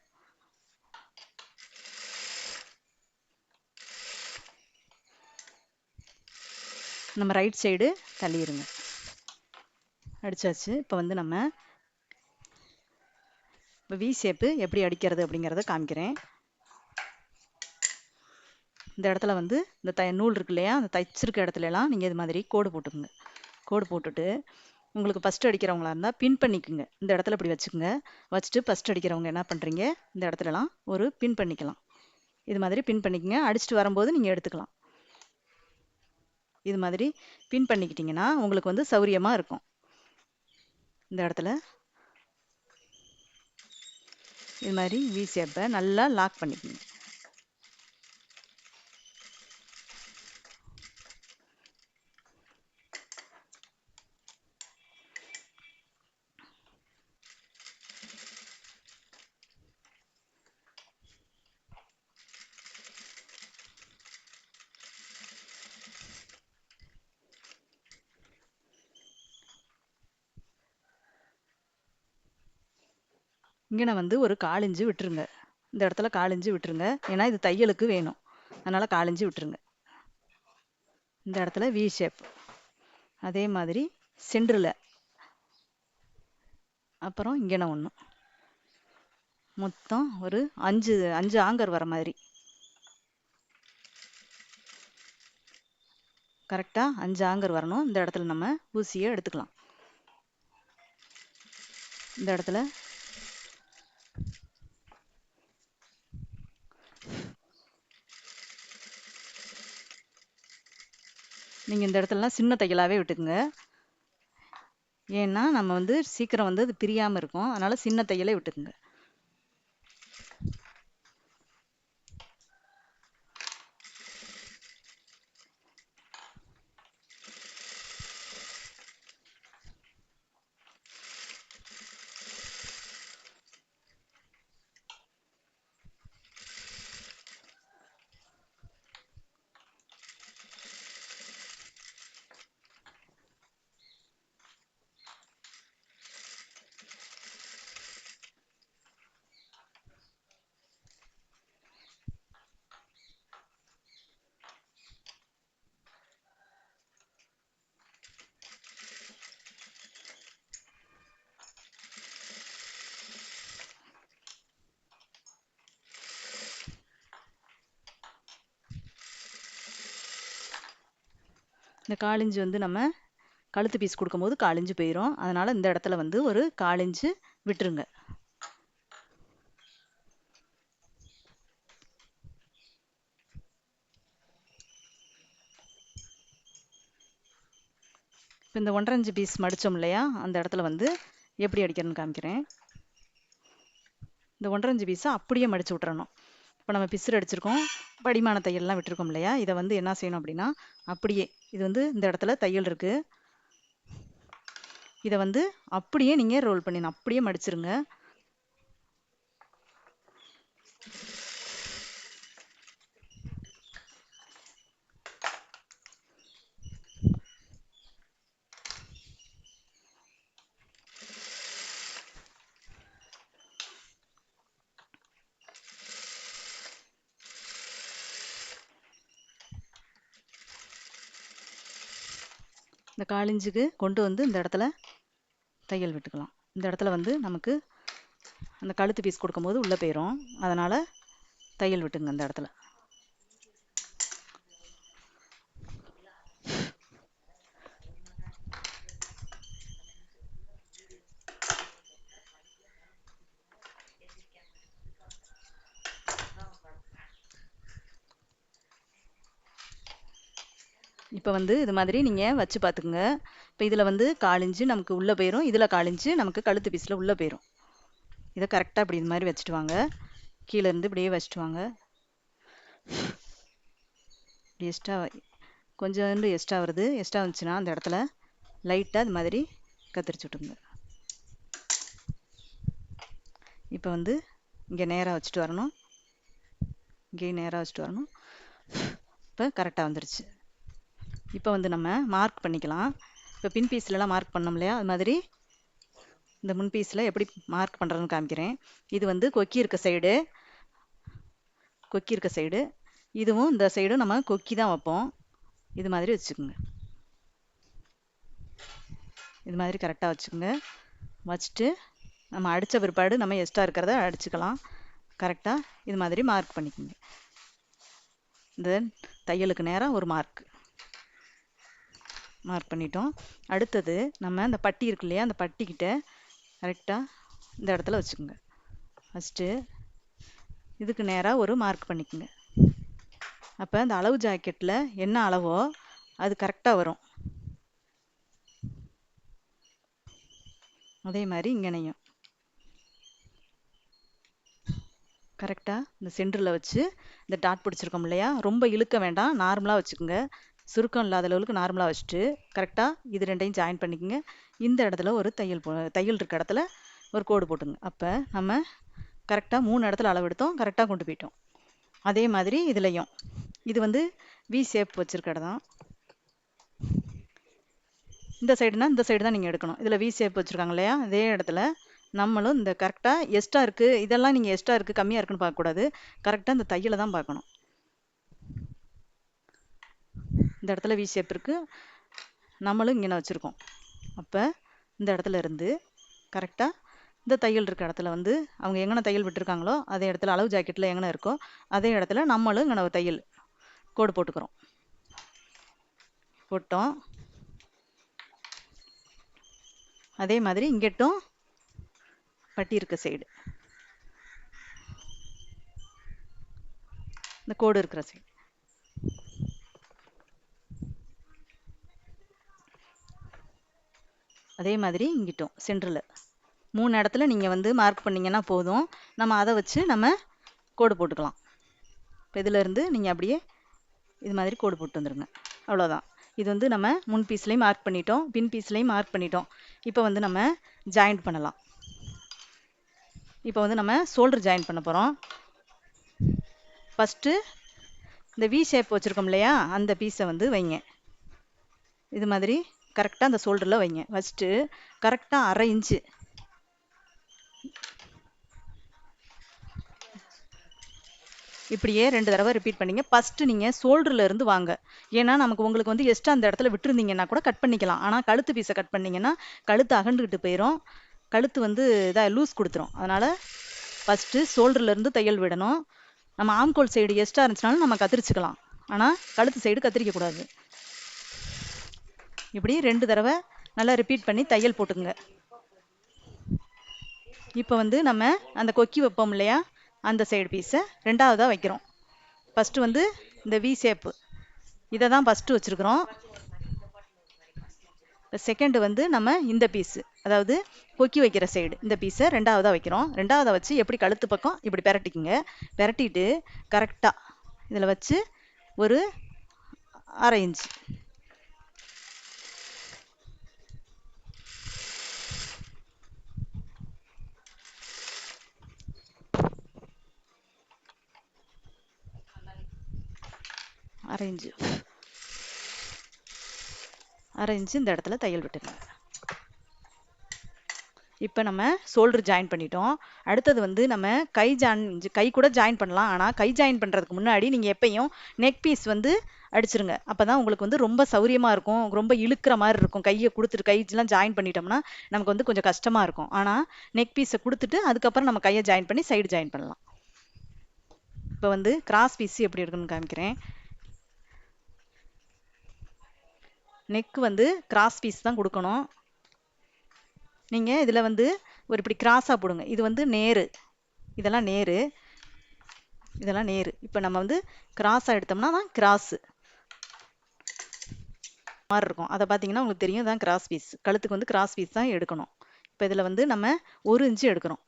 நம்ம ரைட் சைடு தள்ளிடுங்க. அடிச்சாச்சு. இப்போ வந்து நம்ம இப்போ வி ஷேப்பு எப்படி அடிக்கிறது அப்படிங்கிறத காமிக்கிறேன். இந்த இடத்துல வந்து இந்த நூல் இருக்கு இல்லையா, அந்த தைச்சிருக்க இடத்துல எல்லாம் நீங்கள் இது மாதிரி கோடு போட்டுக்குங்க. கோடு போட்டுட்டு உங்களுக்கு ஃபஸ்ட்டு அடிக்கிறவங்களா இருந்தால் பின் பண்ணிக்குங்க. இந்த இடத்துல இப்படி வச்சுக்கோங்க. வச்சுட்டு ஃபஸ்ட்டு அடிக்கிறவங்க என்ன பண்ணுறீங்க, இந்த இடத்துலலாம் ஒரு பின் பண்ணிக்கலாம். இது மாதிரி பின் பண்ணிக்கங்க. அடிச்சுட்டு வரும்போது நீங்கள் எடுத்துக்கலாம். இது மாதிரி பின் பண்ணிக்கிட்டிங்கன்னா உங்களுக்கு வந்து சௌரியமாக இருக்கும். இந்த இடத்துல இது மாதிரி வி ஷேப்பை நல்லா லாக் பண்ணிக்கோங்க. இங்கே வந்து ஒரு 1/4 இன்ச்சு விட்டுருங்க. இந்த இடத்துல 1/4 இன்ச்சு விட்டுருங்க. ஏன்னா இது தையலுக்கு வேணும். அதனால 1/4 இன்ச்சு விட்டுருங்க. இந்த இடத்துல வி ஷேப். அதே மாதிரி சென்டரில் அப்புறம் இங்கே ஒன்று. மொத்தம் ஒரு 5 ஆங்கர் வர மாதிரி. கரெக்டாக 5 ஆங்கர் வரணும். இந்த இடத்துல நம்ம ஊசியை எடுத்துக்கலாம். இந்த இடத்துல நீங்கள் இந்த இடத்துலலாம் சின்ன தையலாகவே விட்டுக்குங்க. ஏன்னா நம்ம வந்து சீக்கிரம் வந்து அது பிரியாமல் இருக்கும். அதனால் சின்ன தையலே விட்டுக்குங்க. இந்த 1/4 இன்ச்சு வந்து நம்ம கழுத்து பீஸ் கொடுக்கும்போது 1/4 இன்ச்சு போயிடும். அதனால் இந்த இடத்துல வந்து ஒரு 1/4 இன்ச்சு விட்டுருங்க. இப்போ இந்த 1/2 இன்ச்சு பீஸ் மடித்தோம் இல்லையா, அந்த இடத்துல வந்து எப்படி அடிக்கிறேன்னு காமிக்கிறேன். இந்த 1/2 இன்ச்சு பீஸை அப்படியே மடித்து விட்டுறணும். இப்போ நம்ம பிசுறு அடிச்சிருக்கோம், படிமான தையல்லாம் விட்டுருக்கோம் இல்லையா, இதை வந்து என்ன செய்யணும் அப்படின்னா அப்படியே இது வந்து இந்த இடத்துல தையல் இருக்குது. இதை வந்து அப்படியே நீங்கள் ரோல் பண்ணிடணும். அப்படியே மடிச்சிருங்க. இந்த 1/4 இன்ச்சுக்கு கொண்டு வந்து இந்த இடத்துல தையல் விட்டுக்கலாம். இந்த இடத்துல வந்து நமக்கு அந்த கழுத்து பீஸ் கொடுக்கும்போது உள்ளே போயிடும். அதனால் தையல் விட்டுங்க இந்த இடத்துல. இப்போ வந்து இது மாதிரி நீங்கள் வச்சு பார்த்துக்குங்க. இப்போ இதில் வந்து 1/4 இன்ச்சு நமக்கு உள்ளே போயிடும், இதில் 1/4 இன்ச்சு நமக்கு கழுத்து பீஸில் உள்ளே போயிடும். இதை கரெக்டாக இப்படி இது மாதிரி வச்சுட்டு வாங்க. கீழே இருந்து இப்படியே வச்சுட்டு வாங்க. இப்படி எக்ஸ்ட்ரா கொஞ்சோண்டு எக்ஸ்ட்ரா வருது. எக்ஸ்ட்ரா வந்துச்சுன்னா அந்த இடத்துல லைட்டாக இது மாதிரி கத்திரிச்சு விட்டுங்க. இப்போ வந்து இங்கே நேராக வச்சுட்டு வரணும், இங்கேயும் நேராக வச்சுட்டு வரணும். இப்போ கரெக்டாக வந்துருச்சு. இப்போ வந்து நம்ம மார்க் பண்ணிக்கலாம். இப்போ பின் பீஸ்லலாம் மார்க் பண்ணோம் இல்லையா, அது மாதிரி இந்த முன் பீஸில் எப்படி மார்க் பண்ணுறதுன்னு காமிக்கிறேன். இது வந்து கொக்கி இருக்க சைடு, இதுவும் இந்த சைடும் நம்ம கொக்கி தான் வைப்போம். இது மாதிரி வச்சுக்கோங்க. இது மாதிரி கரெக்டாக வச்சுக்கோங்க. வச்சுட்டு நம்ம அடித்த பிற்பாடு நம்ம எக்ஸ்ட்ரா இருக்கிறத அடிச்சுக்கலாம். கரெக்டாக இது மாதிரி மார்க் பண்ணிக்கோங்க. இந்த தையலுக்கு நேராக ஒரு மார்க் பண்ணிட்டோம். அடுத்தது நம்ம இந்த பட்டி இருக்கு இல்லையா, அந்த பட்டிக்கிட்ட கரெக்டாக இந்த இடத்துல வச்சுக்கோங்க. ஃபஸ்ட்டு இதுக்கு நேராக ஒரு மார்க் பண்ணிக்கோங்க. அப்போ இந்த அளவு ஜாக்கெட்டில் என்ன அளவோ அது கரெக்டாக வரும். அதே மாதிரி இங்கனையும் கரெக்டாக இந்த சென்டரில் வச்சு இந்த டாட் பிடிச்சிருக்கோம் இல்லையா, ரொம்ப இழுக்க வேண்டாம், நார்மலாக வச்சுக்கோங்க. சுருக்கம் இல்லாத அளவுக்கு நார்மலாக வச்சுட்டு கரெக்டாக இது ரெண்டையும் ஜாயின் பண்ணிக்கோங்க. இந்த இடத்துல ஒரு தையல் இருக்க இடத்துல ஒரு கோடு போட்டுங்க. அப்போ நம்ம கரெக்டாக 3 இடத்துல அளவு எடுத்தோம், கரெக்டாக கொண்டு போயிட்டோம். அதே மாதிரி இதுலேயும் இது வந்து வி ஷேப் வச்சுருக்க இடம் தான். இந்த சைடுனா இந்த சைடு தான் நீங்கள் எடுக்கணும். இதில் வி ஷேப் வச்சுருக்காங்க இல்லையா, அதே இடத்துல நம்மளும் இந்த கரெக்டாக எக்ஸ்ட்ரா இருக்குது இதெல்லாம் நீங்கள் எக்ஸ்ட்ரா இருக்குது கம்மியாக இருக்குன்னு பார்க்கக்கூடாது. கரெக்டாக இந்த தையலை தான் பார்க்கணும். இந்த இடத்துல வி ஷேப் இருக்குது, நம்மளும் இங்கே வச்சுருக்கோம். அப்போ இந்த இடத்துல இருந்து கரெக்டாக இந்த தையல் இருக்க இடத்துல வந்து அவங்க எங்கே தையல் விட்டுருக்காங்களோ அதே இடத்துல அளவு ஜாக்கெட்டில் எங்கே இருக்கோ அதே இடத்துல நம்மளும் இங்கே தையல் கோடு போட்டுக்கிறோம். போட்டோம். அதே மாதிரி இங்கட்டும் பட்டி இருக்க சைடு இந்த கோடு இருக்கிற சைடு அதே மாதிரி இங்கிட்டும் சென்டரில் 3 இடத்துல நீங்கள் வந்து மார்க் பண்ணிங்கன்னா போதும். நம்ம அதை வச்சு நம்ம கோடு போட்டுக்கலாம். இப்போ இதிலேருந்து நீங்கள் அப்படியே இது மாதிரி கோடு போட்டு வந்துடுங்க. அவ்வளோதான். இது வந்து நம்ம முன் பீஸ்லேயும் மார்க் பண்ணிட்டோம், பின் பீஸ்லேயும் மார்க் பண்ணிட்டோம். இப்போ வந்து நம்ம ஜாயிண்ட் பண்ணலாம். இப்போ வந்து நம்ம ஷோல்டர் ஜாயின் பண்ண போகிறோம். ஃபஸ்ட்டு இந்த வி ஷேப் வச்சுருக்கோம் இல்லையா, அந்த பீஸை வந்து வைங்க. இது மாதிரி கரெக்டாக அந்த ஷோல்டரில் வைங்க. ஃபஸ்ட்டு கரெக்டாக 1/2 இன்ச்சு இப்படியே 2 தடவை ரிப்பீட் பண்ணிங்க. ஃபஸ்ட்டு நீங்கள் ஷோல்டரில் இருந்து வாங்க. ஏன்னா நமக்கு உங்களுக்கு வந்து எக்ஸ்ட்ரா அந்த இடத்துல விட்டுருந்தீங்கன்னா கூட கட் பண்ணிக்கலாம். ஆனால் கழுத்து பீஸை கட் பண்ணிங்கன்னா கழுத்து அகண்டுக்கிட்டு போயிடும், கழுத்து வந்து இதாக லூஸ் கொடுத்துரும். அதனால் ஃபஸ்ட்டு ஷோல்டர்லேருந்து தையல் விடணும். நம்ம ஆம்கோல் சைடு எக்ஸ்ட்ரா இருந்துச்சுனாலும் நம்ம கத்திரிச்சுக்கலாம், ஆனால் கழுத்து சைடு கத்திரிக்கக்கூடாது. இப்படி 2 தடவை நல்லா ரிப்பீட் பண்ணி தையல் போட்டுக்குங்க. இப்போ வந்து நம்ம அந்த கொக்கி வைப்போம் இல்லையா, அந்த சைடு பீஸை 2ஆவதாக வைக்கிறோம். ஃபஸ்ட்டு வந்து இந்த வி ஷேப்பு இதை தான் ஃபஸ்ட்டு வச்சுருக்குறோம். செகண்டு வந்து நம்ம இந்த பீஸு, அதாவது கொக்கி வைக்கிற சைடு இந்த பீஸை 2ஆவதாக வைக்கிறோம். 2ஆவதாக வச்சு எப்படி கழுத்து பக்கம் இப்படி பெரட்டிக்குங்க. பெரட்டிட்டு கரெக்டாக இதில் வச்சு ஒரு 1/2 இன்ச்சு அரை இன்ச்சு இந்த இடத்துல தையல் விட்டுருங்க. இப்போ நம்ம ஷோல்டர் ஜாயின் பண்ணிட்டோம். அடுத்தது வந்து நம்ம கை கூட ஜாயின் பண்ணலாம். ஆனால் கை ஜாயின் பண்ணுறதுக்கு முன்னாடி நீங்கள் எப்பயும் நெக் பீஸ் வந்து அடிச்சிருங்க. அப்போ தான் உங்களுக்கு வந்து ரொம்ப சௌரியமாக இருக்கும், ரொம்ப இழுக்கிற மாதிரி இருக்கும். கையை கொடுத்துட்டு கையெல்லாம் ஜாயின் பண்ணிட்டோம்னா நமக்கு வந்து கொஞ்சம் கஷ்டமாக இருக்கும். ஆனால் நெக் பீஸை கொடுத்துட்டு அதுக்கப்புறம் நம்ம கையை ஜாயின் பண்ணி சைடு ஜாயின் பண்ணலாம். இப்போ வந்து கிராஸ் பீஸ் எப்படி இருக்குன்னு காமிக்கிறேன். நெக் வந்து கிராஸ் பீஸ் தான் கொடுக்கணும். நீங்கள் இதில் வந்து ஒரு இப்படி கிராஸாக போடுங்க. இது வந்து நேரு, இதெல்லாம் நேரு, இதெல்லாம் நேரு. இப்போ நம்ம வந்து கிராஸாக எடுத்தோம்னா தான் கிராஸு மாதிரி இருக்கும். அதை பார்த்தீங்கன்னா உங்களுக்கு தெரியும், தான் கிராஸ் பீஸ். கழுத்துக்கு வந்து கிராஸ் பீஸ் தான் எடுக்கணும். இப்போ இதில் வந்து நம்ம 1 இன்ச்சு எடுக்கிறோம்.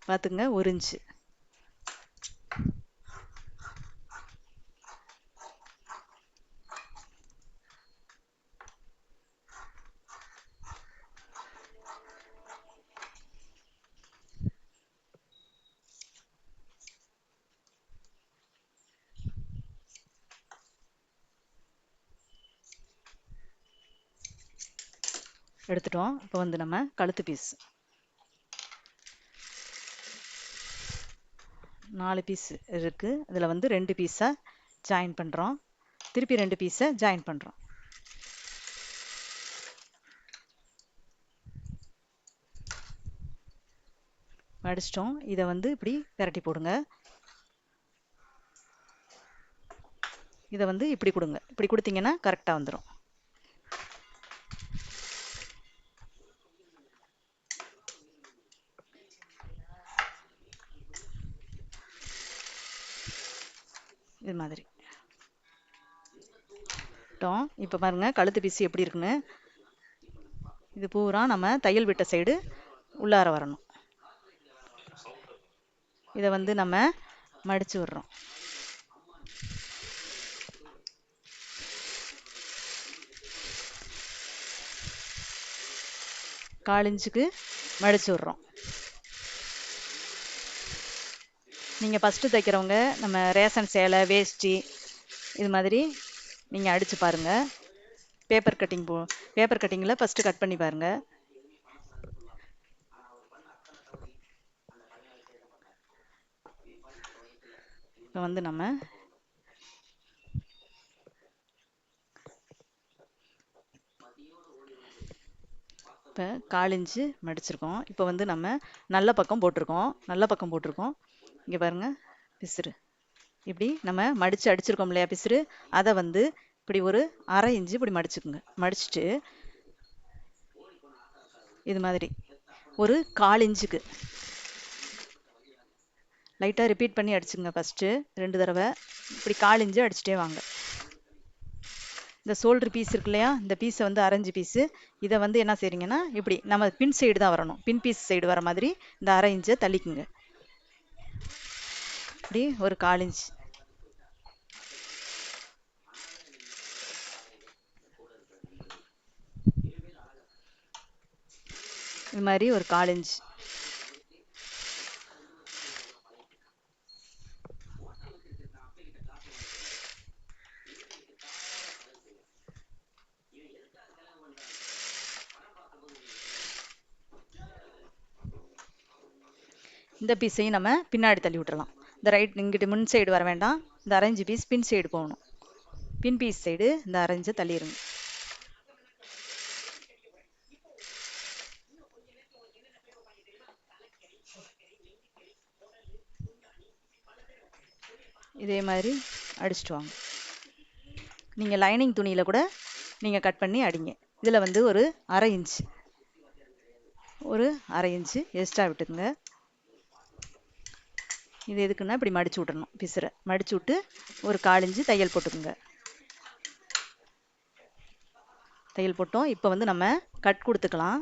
பார்த்துங்க, 1 இன்ச்சு. எடுத்துட்டோம். இப்போ வந்து நம்ம கழுத்து பீஸ் 4 பீஸ் இருக்குது. இதில் வந்து 2 பீஸை ஜாயின் பண்ணுறோம், திருப்பி 2 பீஸை ஜாயின் பண்ணுறோம். அடிச்சிட்டோம். இதை வந்து இப்படி பெரட்டி போடுங்க. இதை வந்து இப்படி கொடுங்க. இப்படி கொடுத்தீங்கன்னா கரெக்டாக வந்துடும். இது மாதிரி இப்போ பாருங்க கழுத்து பீஸ் எப்படி இருக்குன்னு. இது பூரா நம்ம தையல் விட்ட சைடு உள்ளார வரணும். இதை வந்து நம்ம மடிச்சு விடுறோம். காலிஞ்சுக்கு மடிச்சு விடுறோம். நீங்கள் ஃபஸ்ட்டு தைக்கிறவங்க நம்ம ரேஷன் சேலை வேஷ்டி இது மாதிரி நீங்கள் அடித்து பாருங்கள். பேப்பர் கட்டிங்கில் ஃபஸ்ட்டு கட் பண்ணி பாருங்கள். இப்போ வந்து நம்ம இப்போ 1/4 இன்ச்சு மடிச்சிருக்கோம். இப்போ வந்து நம்ம நல்ல பக்கம் போட்டிருக்கோம். இங்கே பாருங்கள், பிசுறு இப்படி நம்ம மடித்து அடிச்சிருக்கோம் இல்லையா பிசுறு, அதை வந்து இப்படி ஒரு 1/2 இன்ச்சு இப்படி மடிச்சுக்குங்க. மடிச்சுட்டு இது மாதிரி ஒரு 1/4 இன்ச்சுக்கு லைட்டாக ரிப்பீட் பண்ணி அடிச்சுங்க. ஃபஸ்ட்டு 2 தடவை இப்படி 1/4 இன்ச்சு அடிச்சுட்டே வாங்க. இந்த ஷோல்டர் பீஸ் இருக்கு இல்லையா, இந்த பீஸை வந்து அரைஞ்சு பீஸு, இதை வந்து என்ன செய்றீங்கன்னா இப்படி நம்ம பின் சைடு தான் வரணும். பின் பீஸ் சைடு வர மாதிரி இந்த 1/2 இன்ச்சை தள்ளிக்குங்க. இப்படி ஒரு 1/4 இன்ச். இது மாதிரி ஒரு 1/4 இன்ச். இந்த பீஸையும் நம்ம பின்னாடி தள்ளி விட்டுறலாம். இந்த ரைட் இங்கிட்டு முன் சைடு வர வேண்டாம். இந்த 1/2 இன்ச் பீஸ் பின் சைடு போகணும். பின் பீஸ் சைடு இந்த 1/2 இன்ச்சை தள்ளிடுங்க. இதே மாதிரி அடிச்சுட்டு வாங்க. நீங்கள் லைனிங் துணியில் கூட நீங்கள் கட் பண்ணி அடிங்க. இதில் வந்து ஒரு 1/2 இன்ச் எக்ஸ்ட்ரா விட்டுக்குங்க. இது எதுக்குன்னா இப்படி மடிச்சு விட்டுறணும். பிசுரை மடிச்சு விட்டு ஒரு 1/4 இன்ச்சு தையல் போட்டுக்குங்க. தையல் போட்டோம். இப்போ வந்து நம்ம கட் கொடுத்துக்கலாம்.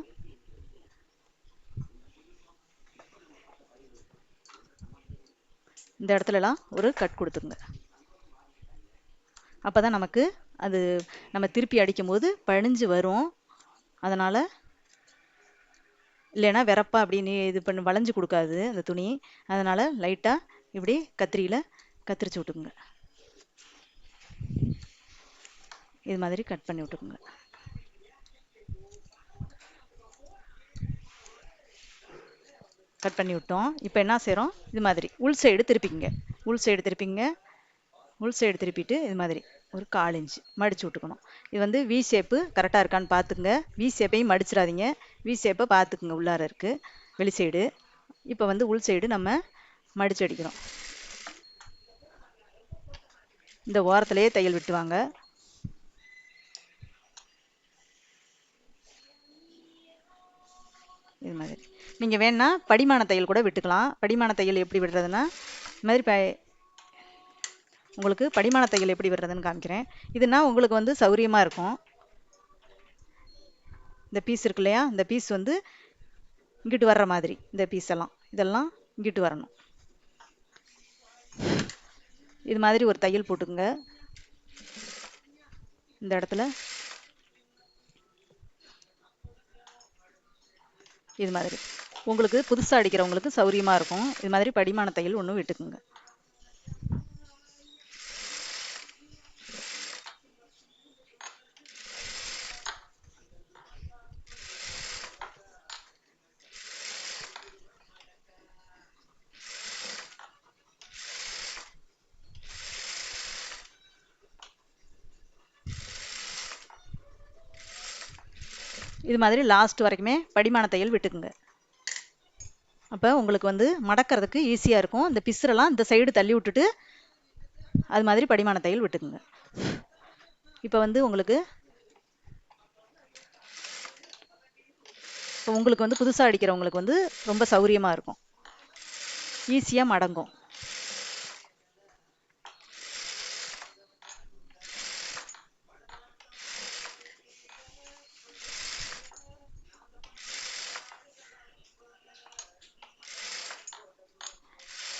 இந்த இடத்துலலாம் ஒரு கட் கொடுத்துருங்க. அப்போ தான் நமக்கு அது நம்ம திருப்பி அடிக்கும் போது பழிஞ்சு வரும். அதனால் இல்லைன்னா வெறப்பா அப்படின்னு இது பண்ணி வளைஞ்சு கொடுக்காது அந்த துணி. அதனால் லைட்டாக இப்படி கத்திரியில் கத்திரிச்சு விட்டுக்குங்க. இது மாதிரி கட் பண்ணி விட்டுக்குங்க. கட் பண்ணி விட்டோம். இப்போ என்ன செய்கிறோம், இது மாதிரி உள் சைடு திருப்பிங்க. உள் சைடு திருப்பிட்டு இது மாதிரி ஒரு 1/4 இன்ச் மடிச்சு விட்டுக்கணும். இது வந்து வி ஷேப்பு கரெக்டாக இருக்கான்னு பார்த்துக்குங்க. வி ஷேப்பையும் மடிச்சிடாதீங்க. வி ஷேப்பை பார்த்துக்குங்க, உள்ளார இருக்குது வெளி சைடு. இப்போ வந்து உள் சைடு நம்ம மடிச்சு அடிக்கிறோம். இந்த ஓரத்துலேயே தையல் விட்டுவாங்க. இது மாதிரி நீங்கள் வேணா படிமான தையல் கூட விட்டுக்கலாம். படிமான தையல் எப்படி விடுறதுன்னா, இது மாதிரி உங்களுக்கு படிமான தையல் எப்படி விடுறதுன்னு காமிக்கிறேன். இதுனா உங்களுக்கு வந்து சௌரியமாக இருக்கும். இந்த பீஸ் இருக்கு இல்லையா, இந்த பீஸ் வந்து இங்கிட்டு வர்ற மாதிரி இந்த பீஸ் இதெல்லாம் இங்கிட்டு வரணும். இது மாதிரி ஒரு தையல் போட்டுக்குங்க. இந்த இடத்துல இது மாதிரி உங்களுக்கு புதுசாக அடிக்கிறவங்களுக்கு சௌரியமாக இருக்கும். இது மாதிரி படிமான தையல் ஒன்று விட்டுக்குங்க. இது மாதிரி லாஸ்ட் வரைக்குமே படிமான தையல் விட்டுக்குங்க. அப்போ உங்களுக்கு வந்து மடக்கிறதுக்கு ஈஸியாக இருக்கும். இந்த பிசுரெல்லாம் இந்த சைடு தள்ளி விட்டுட்டு அது மாதிரி படிமான தையல் விட்டுக்குங்க. இப்போ வந்து உங்களுக்கு வந்து புதுசாக அடிக்கிறவங்களுக்கு வந்து ரொம்ப சௌரியமாக இருக்கும். ஈஸியாக மடங்கும்.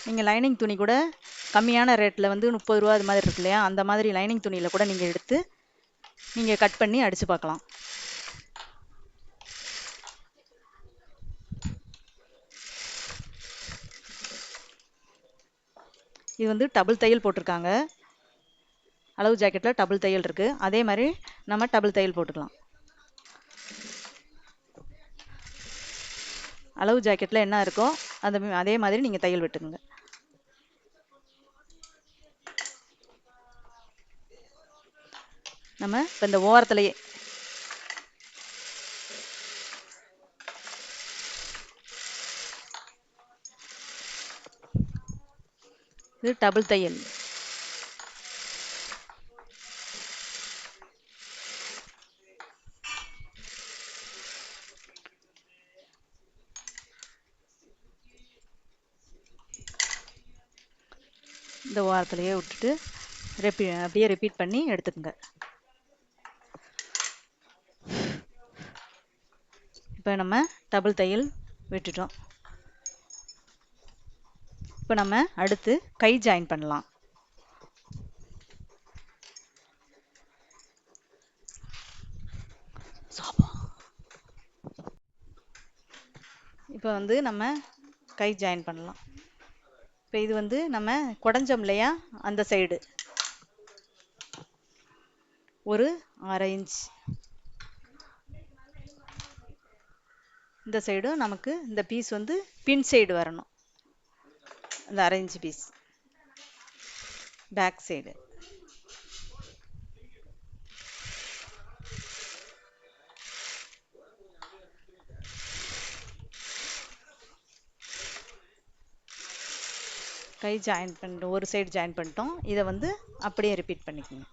நீங்கள் லைனிங் துணி கூட கம்மியான ரேட்டில் வந்து 30 ரூபா அது மாதிரி இருக்கு இல்லையா, அந்த மாதிரி லைனிங் துணியில் கூட நீங்கள் எடுத்து நீங்கள் கட் பண்ணி அடித்து பார்க்கலாம். இது வந்து டபுள் தையல் போட்டிருக்காங்க. அளவு ஜாக்கெட்டில் டபுள் தையல் இருக்குது. அதே மாதிரி நம்ம டபுள் தையல் போட்டுக்கலாம். அளவு ஜாக்கெட்டில் என்ன இருக்கோ அதே மாதிரி நீங்கள் தையல் விட்டுக்குங்க. நம்ம இப்போ இந்த ஓரத்துலையே இது டபுள் தையல். இந்த ஓரத்துலையே விட்டுட்டு அப்படியே ரிப்பீட் பண்ணி எடுத்துக்கோங்க. இப்போ நம்ம டபுள் தையல் விட்டுட்டோம். இப்போ நம்ம அடுத்து கை ஜாயின் பண்ணலாம். இப்போ வந்து நம்ம கை ஜாயின் பண்ணலாம். இப்போ இது வந்து நம்ம குடஞ்சோம் இல்லையா, அந்த சைடு ஒரு 1/2 இன்ச், இந்த சைடும் நமக்கு இந்த பீஸ் வந்து பின் சைடு வரணும். அந்த 1/2 இன்ச் பீஸ் பேக் சைடு. கை ஜாயின் பண்ணிட்டோம், ஒரு சைடு ஜாயின் பண்ணிட்டோம். இதை வந்து அப்படியே ரிப்பீட் பண்ணிக்கோங்க.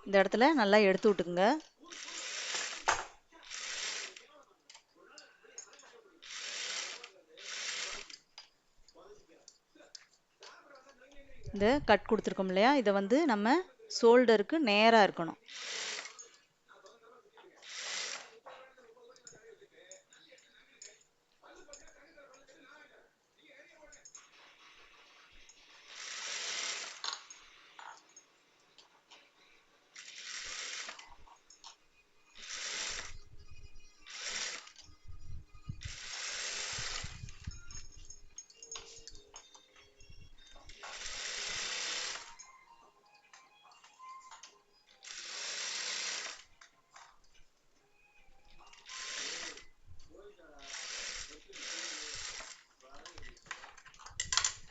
இந்த இடத்துல நல்லா எடுத்து விட்டுக்குங்க. இந்த கட் கொடுத்துருக்கோம் இல்லையா, இதை வந்து நம்ம ஷோல்டருக்கு நேராக இருக்கணும்.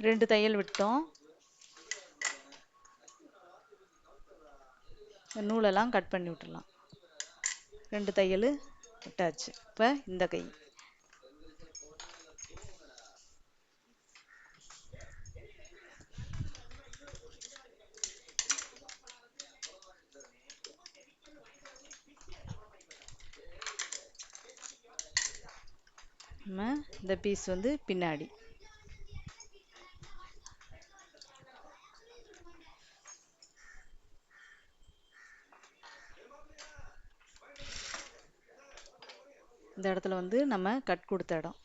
ரெண்டு தையல் விட்டோம். நூலெல்லாம் கட் பண்ணி விட்டுடலாம். ரெண்டு தையல் விட்டாச்சு. இப்போ இந்த கை நம்ம இந்த பீஸ் வந்து பின்னாடி. இந்த இடத்துல வந்து நம்ம கட் கொடுத்த இடம்.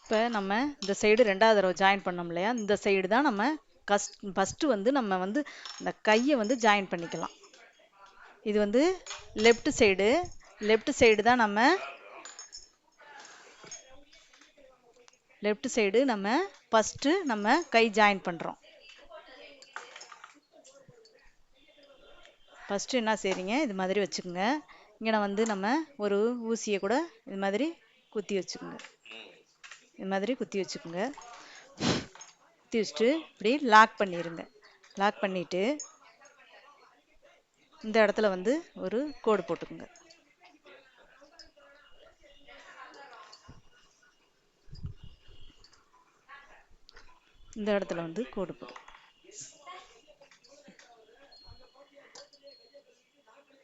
இப்போ நம்ம இந்த சைடு ரெண்டாவது தடவை ஜாயின் பண்ணோம் இல்லையா, இந்த சைடு தான் நம்ம ஃபஸ்ட்டு வந்து நம்ம வந்து இந்த கையை வந்து ஜாயின் பண்ணிக்கலாம். இது வந்து லெஃப்ட் சைடு தான் லெஃப்ட் சைடு நம்ம ஃபஸ்ட்டு நம்ம கை ஜாயின் பண்ணுறோம். ஃபஸ்ட்டு என்ன செய்றீங்க, இது மாதிரி வச்சுக்கோங்க. இங்கே வந்து நம்ம ஒரு ஊசியை கூட இது மாதிரி குத்தி வச்சுக்கோங்க. இது மாதிரி குத்தி வச்சுக்கோங்க. குத்தி வச்சுட்டு இப்படி லாக் பண்ணிடுங்க. லாக் பண்ணிவிட்டு இந்த இடத்துல வந்து ஒரு கோடு போட்டுக்குங்க. இந்த இடத்துல வந்து கோடு போடு.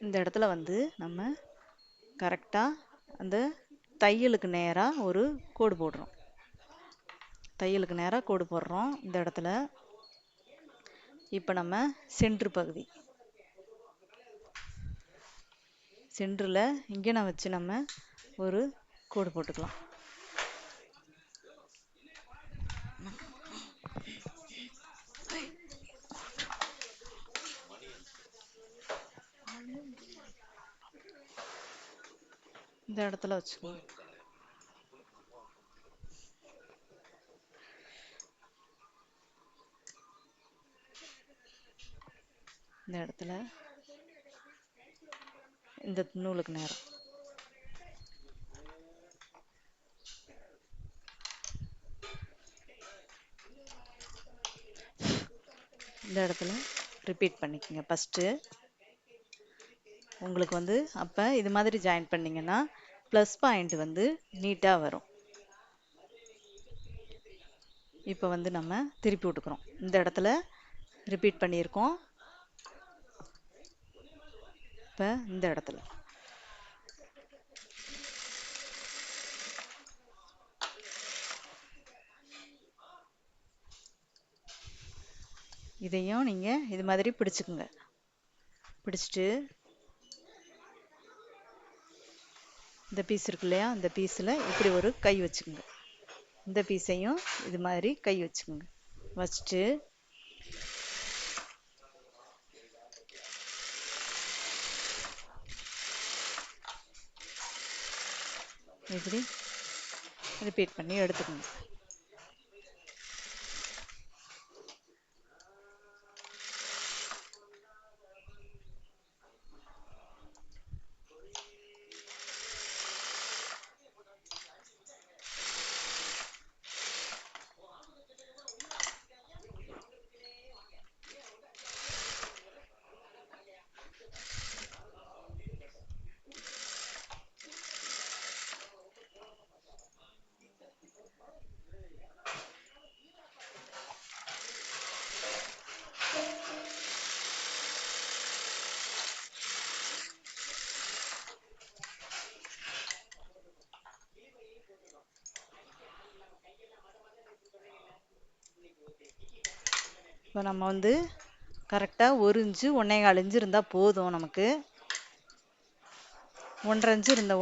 இந்த இடத்துல வந்து நம்ம கரெக்டாக அந்த தையலுக்கு நேராக ஒரு கோடு போடுறோம். தையலுக்கு நேராக கோடு போடுறோம் இந்த இடத்துல. இப்போ நம்ம சென்ட்ரு பகுதி சென்டரில் இங்கே நான் வச்சு நம்ம ஒரு கோடு போட்டுக்கலாம். இந்த இடத்துல வச்சுக்கோங்க. இந்த இடத்துல இந்த நூலுக்கு நேரம் இந்த இடத்துல ரிப்பீட் பண்ணிக்கோங்க. ஃபஸ்ட்டு உங்களுக்கு வந்து அப்போ இது மாதிரி ஜாயின் பண்ணிங்கன்னா ப்ளஸ் பாயிண்ட் வந்து நீட்டாக வரும். இப்போ வந்து நம்ம திருப்பி விட்டுக்கிறோம். இந்த இடத்துல ரிப்பீட் பண்ணியிருக்கோம். இப்போ இந்த இடத்துல இதையும் நீங்கள் இது மாதிரி பிடிச்சிக்குங்க. பிடிச்சிட்டு இந்த பீஸ் இருக்கு இல்லையா, இந்த பீஸில் இப்படி ஒரு கை வச்சுக்கோங்க. இந்த பீஸையும் இது மாதிரி கை வச்சுக்கோங்க. வச்சுட்டு இப்படி ரிப்பீட் பண்ணி எடுத்துக்கோங்க. இப்போ நம்ம வந்து கரெக்டாக 1 இன்ச்சு 1.25 இன்ச்சு இருந்தால் போதும். நமக்கு 1.5 இன்ச்சு இருந்த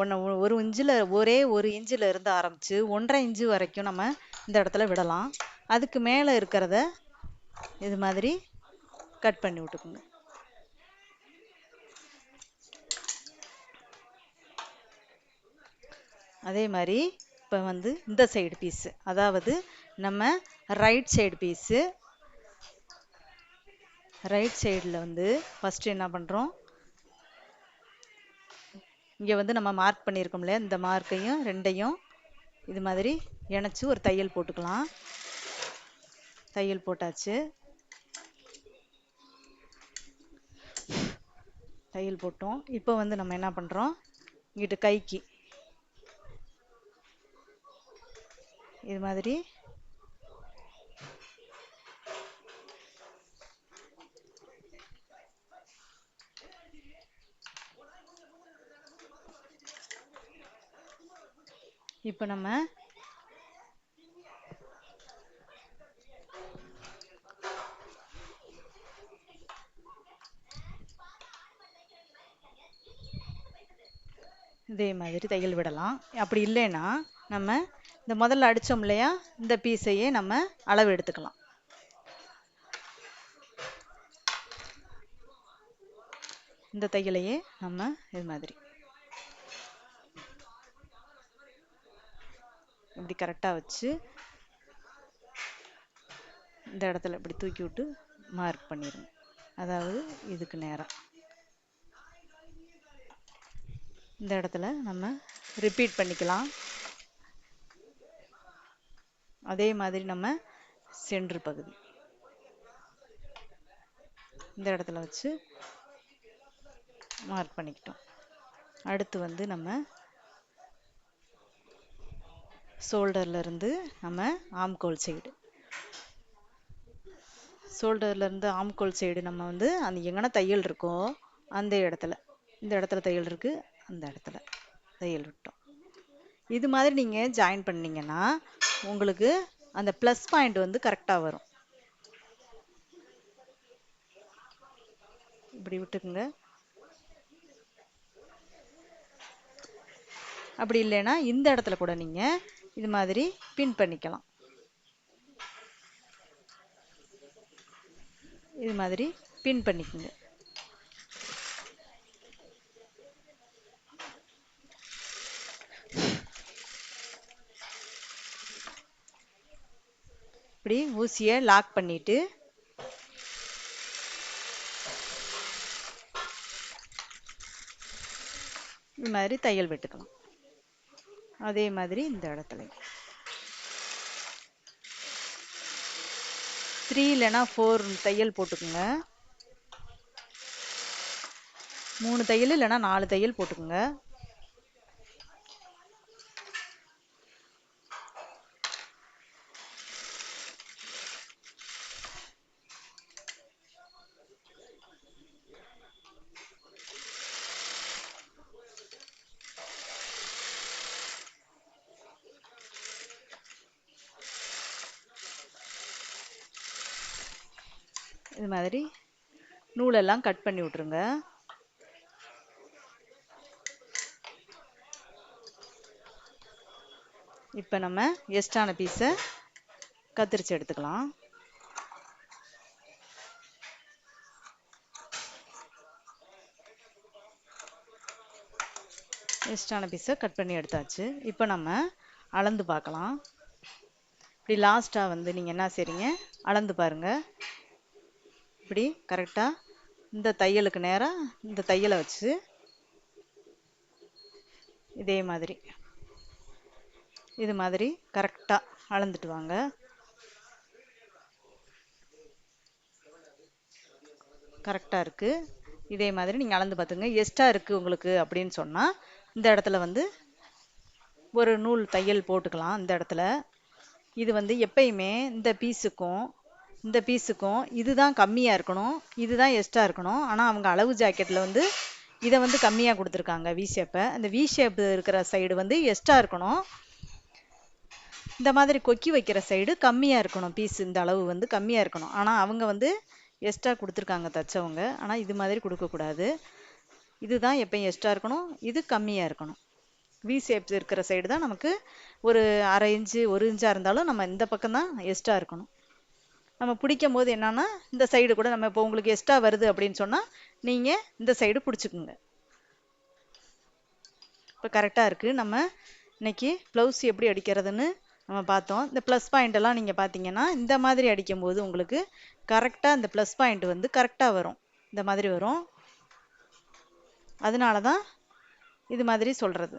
ஒரு இன்ச்சில் ஒரு இன்ச்சில் இருந்து ஆரம்பித்து 1.5 இன்ச்சு வரைக்கும் நம்ம இந்த இடத்துல விடலாம். அதுக்கு மேலே இருக்கிறத இது மாதிரி கட் பண்ணி விட்டுக்குங்க. அதே மாதிரி இப்போ வந்து இந்த சைடு பீஸு, அதாவது நம்ம ரைட் சைடில் வந்து ஃபஸ்ட்டு என்ன பண்ணுறோம், இங்கே வந்து நம்ம மார்க் பண்ணியிருக்கோம் இல்லையா, இந்த மார்க்கையும் ரெண்டையும் இது மாதிரி இணைச்சி ஒரு தையல் போட்டுக்கலாம். தையல் போட்டாச்சு. தையல் போட்டோம். இப்போ வந்து நம்ம என்ன பண்ணுறோம், இங்கிட்டு கைக்கு இது மாதிரி இப்போ நம்ம இதே மாதிரி தையல் விடலாம். அப்படி இல்லைன்னா நம்ம இந்த முதல்ல அடித்தோம் இல்லையா, இந்த பீஸையே நம்ம அளவு எடுத்துக்கலாம். இந்த தையலையே நம்ம இது மாதிரி இப்படி கரெக்டாக வச்சு இந்த இடத்துல இப்படி தூக்கி விட்டு மார்க் பண்ணிடுங்க. அதாவது இதுக்கு நேராக இந்த இடத்துல நம்ம ரிப்பீட் பண்ணிக்கலாம். அதே மாதிரி நம்ம சென்டர் பகுதி இந்த இடத்துல வச்சு மார்க் பண்ணிக்கிட்டோம். அடுத்து வந்து நம்ம ஷோல்டர்ல இருந்து நம்ம ஆம்கோல் சைடு ஆம்கோல் சைடு நம்ம வந்து அந்த எங்கன்னா தையல் இருக்கோ அந்த இடத்துல இந்த இடத்துல தையல் இருக்கு, அந்த இடத்துல தையல் விட்டோம். இது மாதிரி நீங்க ஜாயின் பண்ணீங்கன்னா உங்களுக்கு அந்த ப்ளஸ் பாயிண்ட் வந்து கரெக்டா வரும். இப்படி விட்டுக்குங்க. அப்படி இல்லைன்னா இந்த இடத்துல கூட நீங்க இது மாதிரி பின் பண்ணிக்கலாம். இது மாதிரி பின் பண்ணிக்கோங்க. இப்படி ஊசியை லாக் பண்ணிட்டு இது மாதிரி தையல் விட்டுக்கலாம். அதே மாதிரி இந்த இடத்துல 3 இல்லைன்னா 4 தையல் போட்டுக்குங்க. 3 தையல் இல்லைன்னா 4 தையல் போட்டுக்குங்க. இது மாதிரி நூலெல்லாம் கட் பண்ணி விட்டுருங்க. இப்போ நம்ம எக்ஸ்ட்ரான பீஸை கத்திரிச்சு எடுத்துக்கலாம். எக்ஸ்ட்ரான பீஸை கட் பண்ணி எடுத்தாச்சு. இப்போ நம்ம அளந்து பார்க்கலாம். இப்படி லாஸ்ட்டாக வந்து நீங்கள் என்ன செய்றீங்க, அளந்து பாருங்க. இப்படி கரெக்டாக இந்த தையலுக்கு நேராக இந்த தையலை வச்சு இதே மாதிரி இது மாதிரி கரெக்டாக அளந்துட்டு வாங்க. கரெக்டாக இருக்குது. இதே மாதிரி நீங்கள் அளந்து பார்த்துங்க. எக்ஸ்ட்ரா இருக்குது உங்களுக்கு அப்படின்னு சொன்னால் இந்த இடத்துல வந்து ஒரு நூல் தையல் போட்டுக்கலாம். இந்த இடத்துல இது வந்து எப்பயுமே இந்த பீஸுக்கும் இதுதான் கம்மியாக இருக்கணும், இதுதான் எக்ஸ்ட்ரா இருக்கணும். ஆனால் அவங்க அளவு ஜாக்கெட்டில் வந்து இதை வந்து கம்மியாக கொடுத்துருக்காங்க வி ஷேப்பை. அந்த வி ஷேப் இருக்கிற சைடு வந்து எக்ஸ்ட்ரா இருக்கணும். இந்த மாதிரி கொக்கி வைக்கிற சைடு கம்மியாக இருக்கணும். பீஸ் இந்த அளவு வந்து கம்மியாக இருக்கணும். ஆனால் அவங்க வந்து எக்ஸ்ட்ரா கொடுத்துருக்காங்க தச்சவங்க. ஆனால் இது மாதிரி கொடுக்கக்கூடாது. இதுதான் எப்பயும் எக்ஸ்ட்ரா இருக்கணும், இது கம்மியாக இருக்கணும். வி ஷேப் இருக்கிற சைடு தான் நமக்கு ஒரு 1/2 இன்ச்சு 1 இன்ச்சாக இருந்தாலும் நம்ம இந்த பக்கம் தான் எக்ஸ்ட்ரா இருக்கணும். நம்ம பிடிக்கும் போது என்னன்னா இந்த சைடு கூட நம்ம இப்போ உங்களுக்கு எக்ஸ்ட்ரா வருது அப்படின்னு சொன்னால் நீங்கள் இந்த சைடு பிடிச்சிக்குங்க. இப்போ கரெக்டாக இருக்குது. நம்ம இன்னைக்கு ப்ளவுஸ் எப்படி அடிக்கிறதுன்னு நம்ம பார்த்தோம். இந்த ப்ளஸ் பாயிண்ட் எல்லாம் நீங்கள் பார்த்தீங்கன்னா இந்த மாதிரி அடிக்கும்போது உங்களுக்கு கரெக்டாக இந்த ப்ளஸ் பாயிண்ட் வந்து கரெக்டாக வரும். இந்த மாதிரி வரும். அதனால தான் இது மாதிரி சொல்கிறது.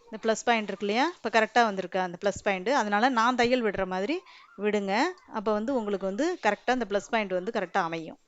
இந்த ப்ளஸ் பாயிண்ட் இருக்கு இல்லையா, இப்போ கரெக்டாக வந்திருக்கு அந்த ப்ளஸ் பாயிண்ட்டு. அதனால் நான் தையல் விடுற மாதிரி விடுங்க. அப்போ வந்து உங்களுக்கு வந்து கரெக்டாக இந்த ப்ளஸ் பாயிண்ட் வந்து கரெக்டாக அமையும்.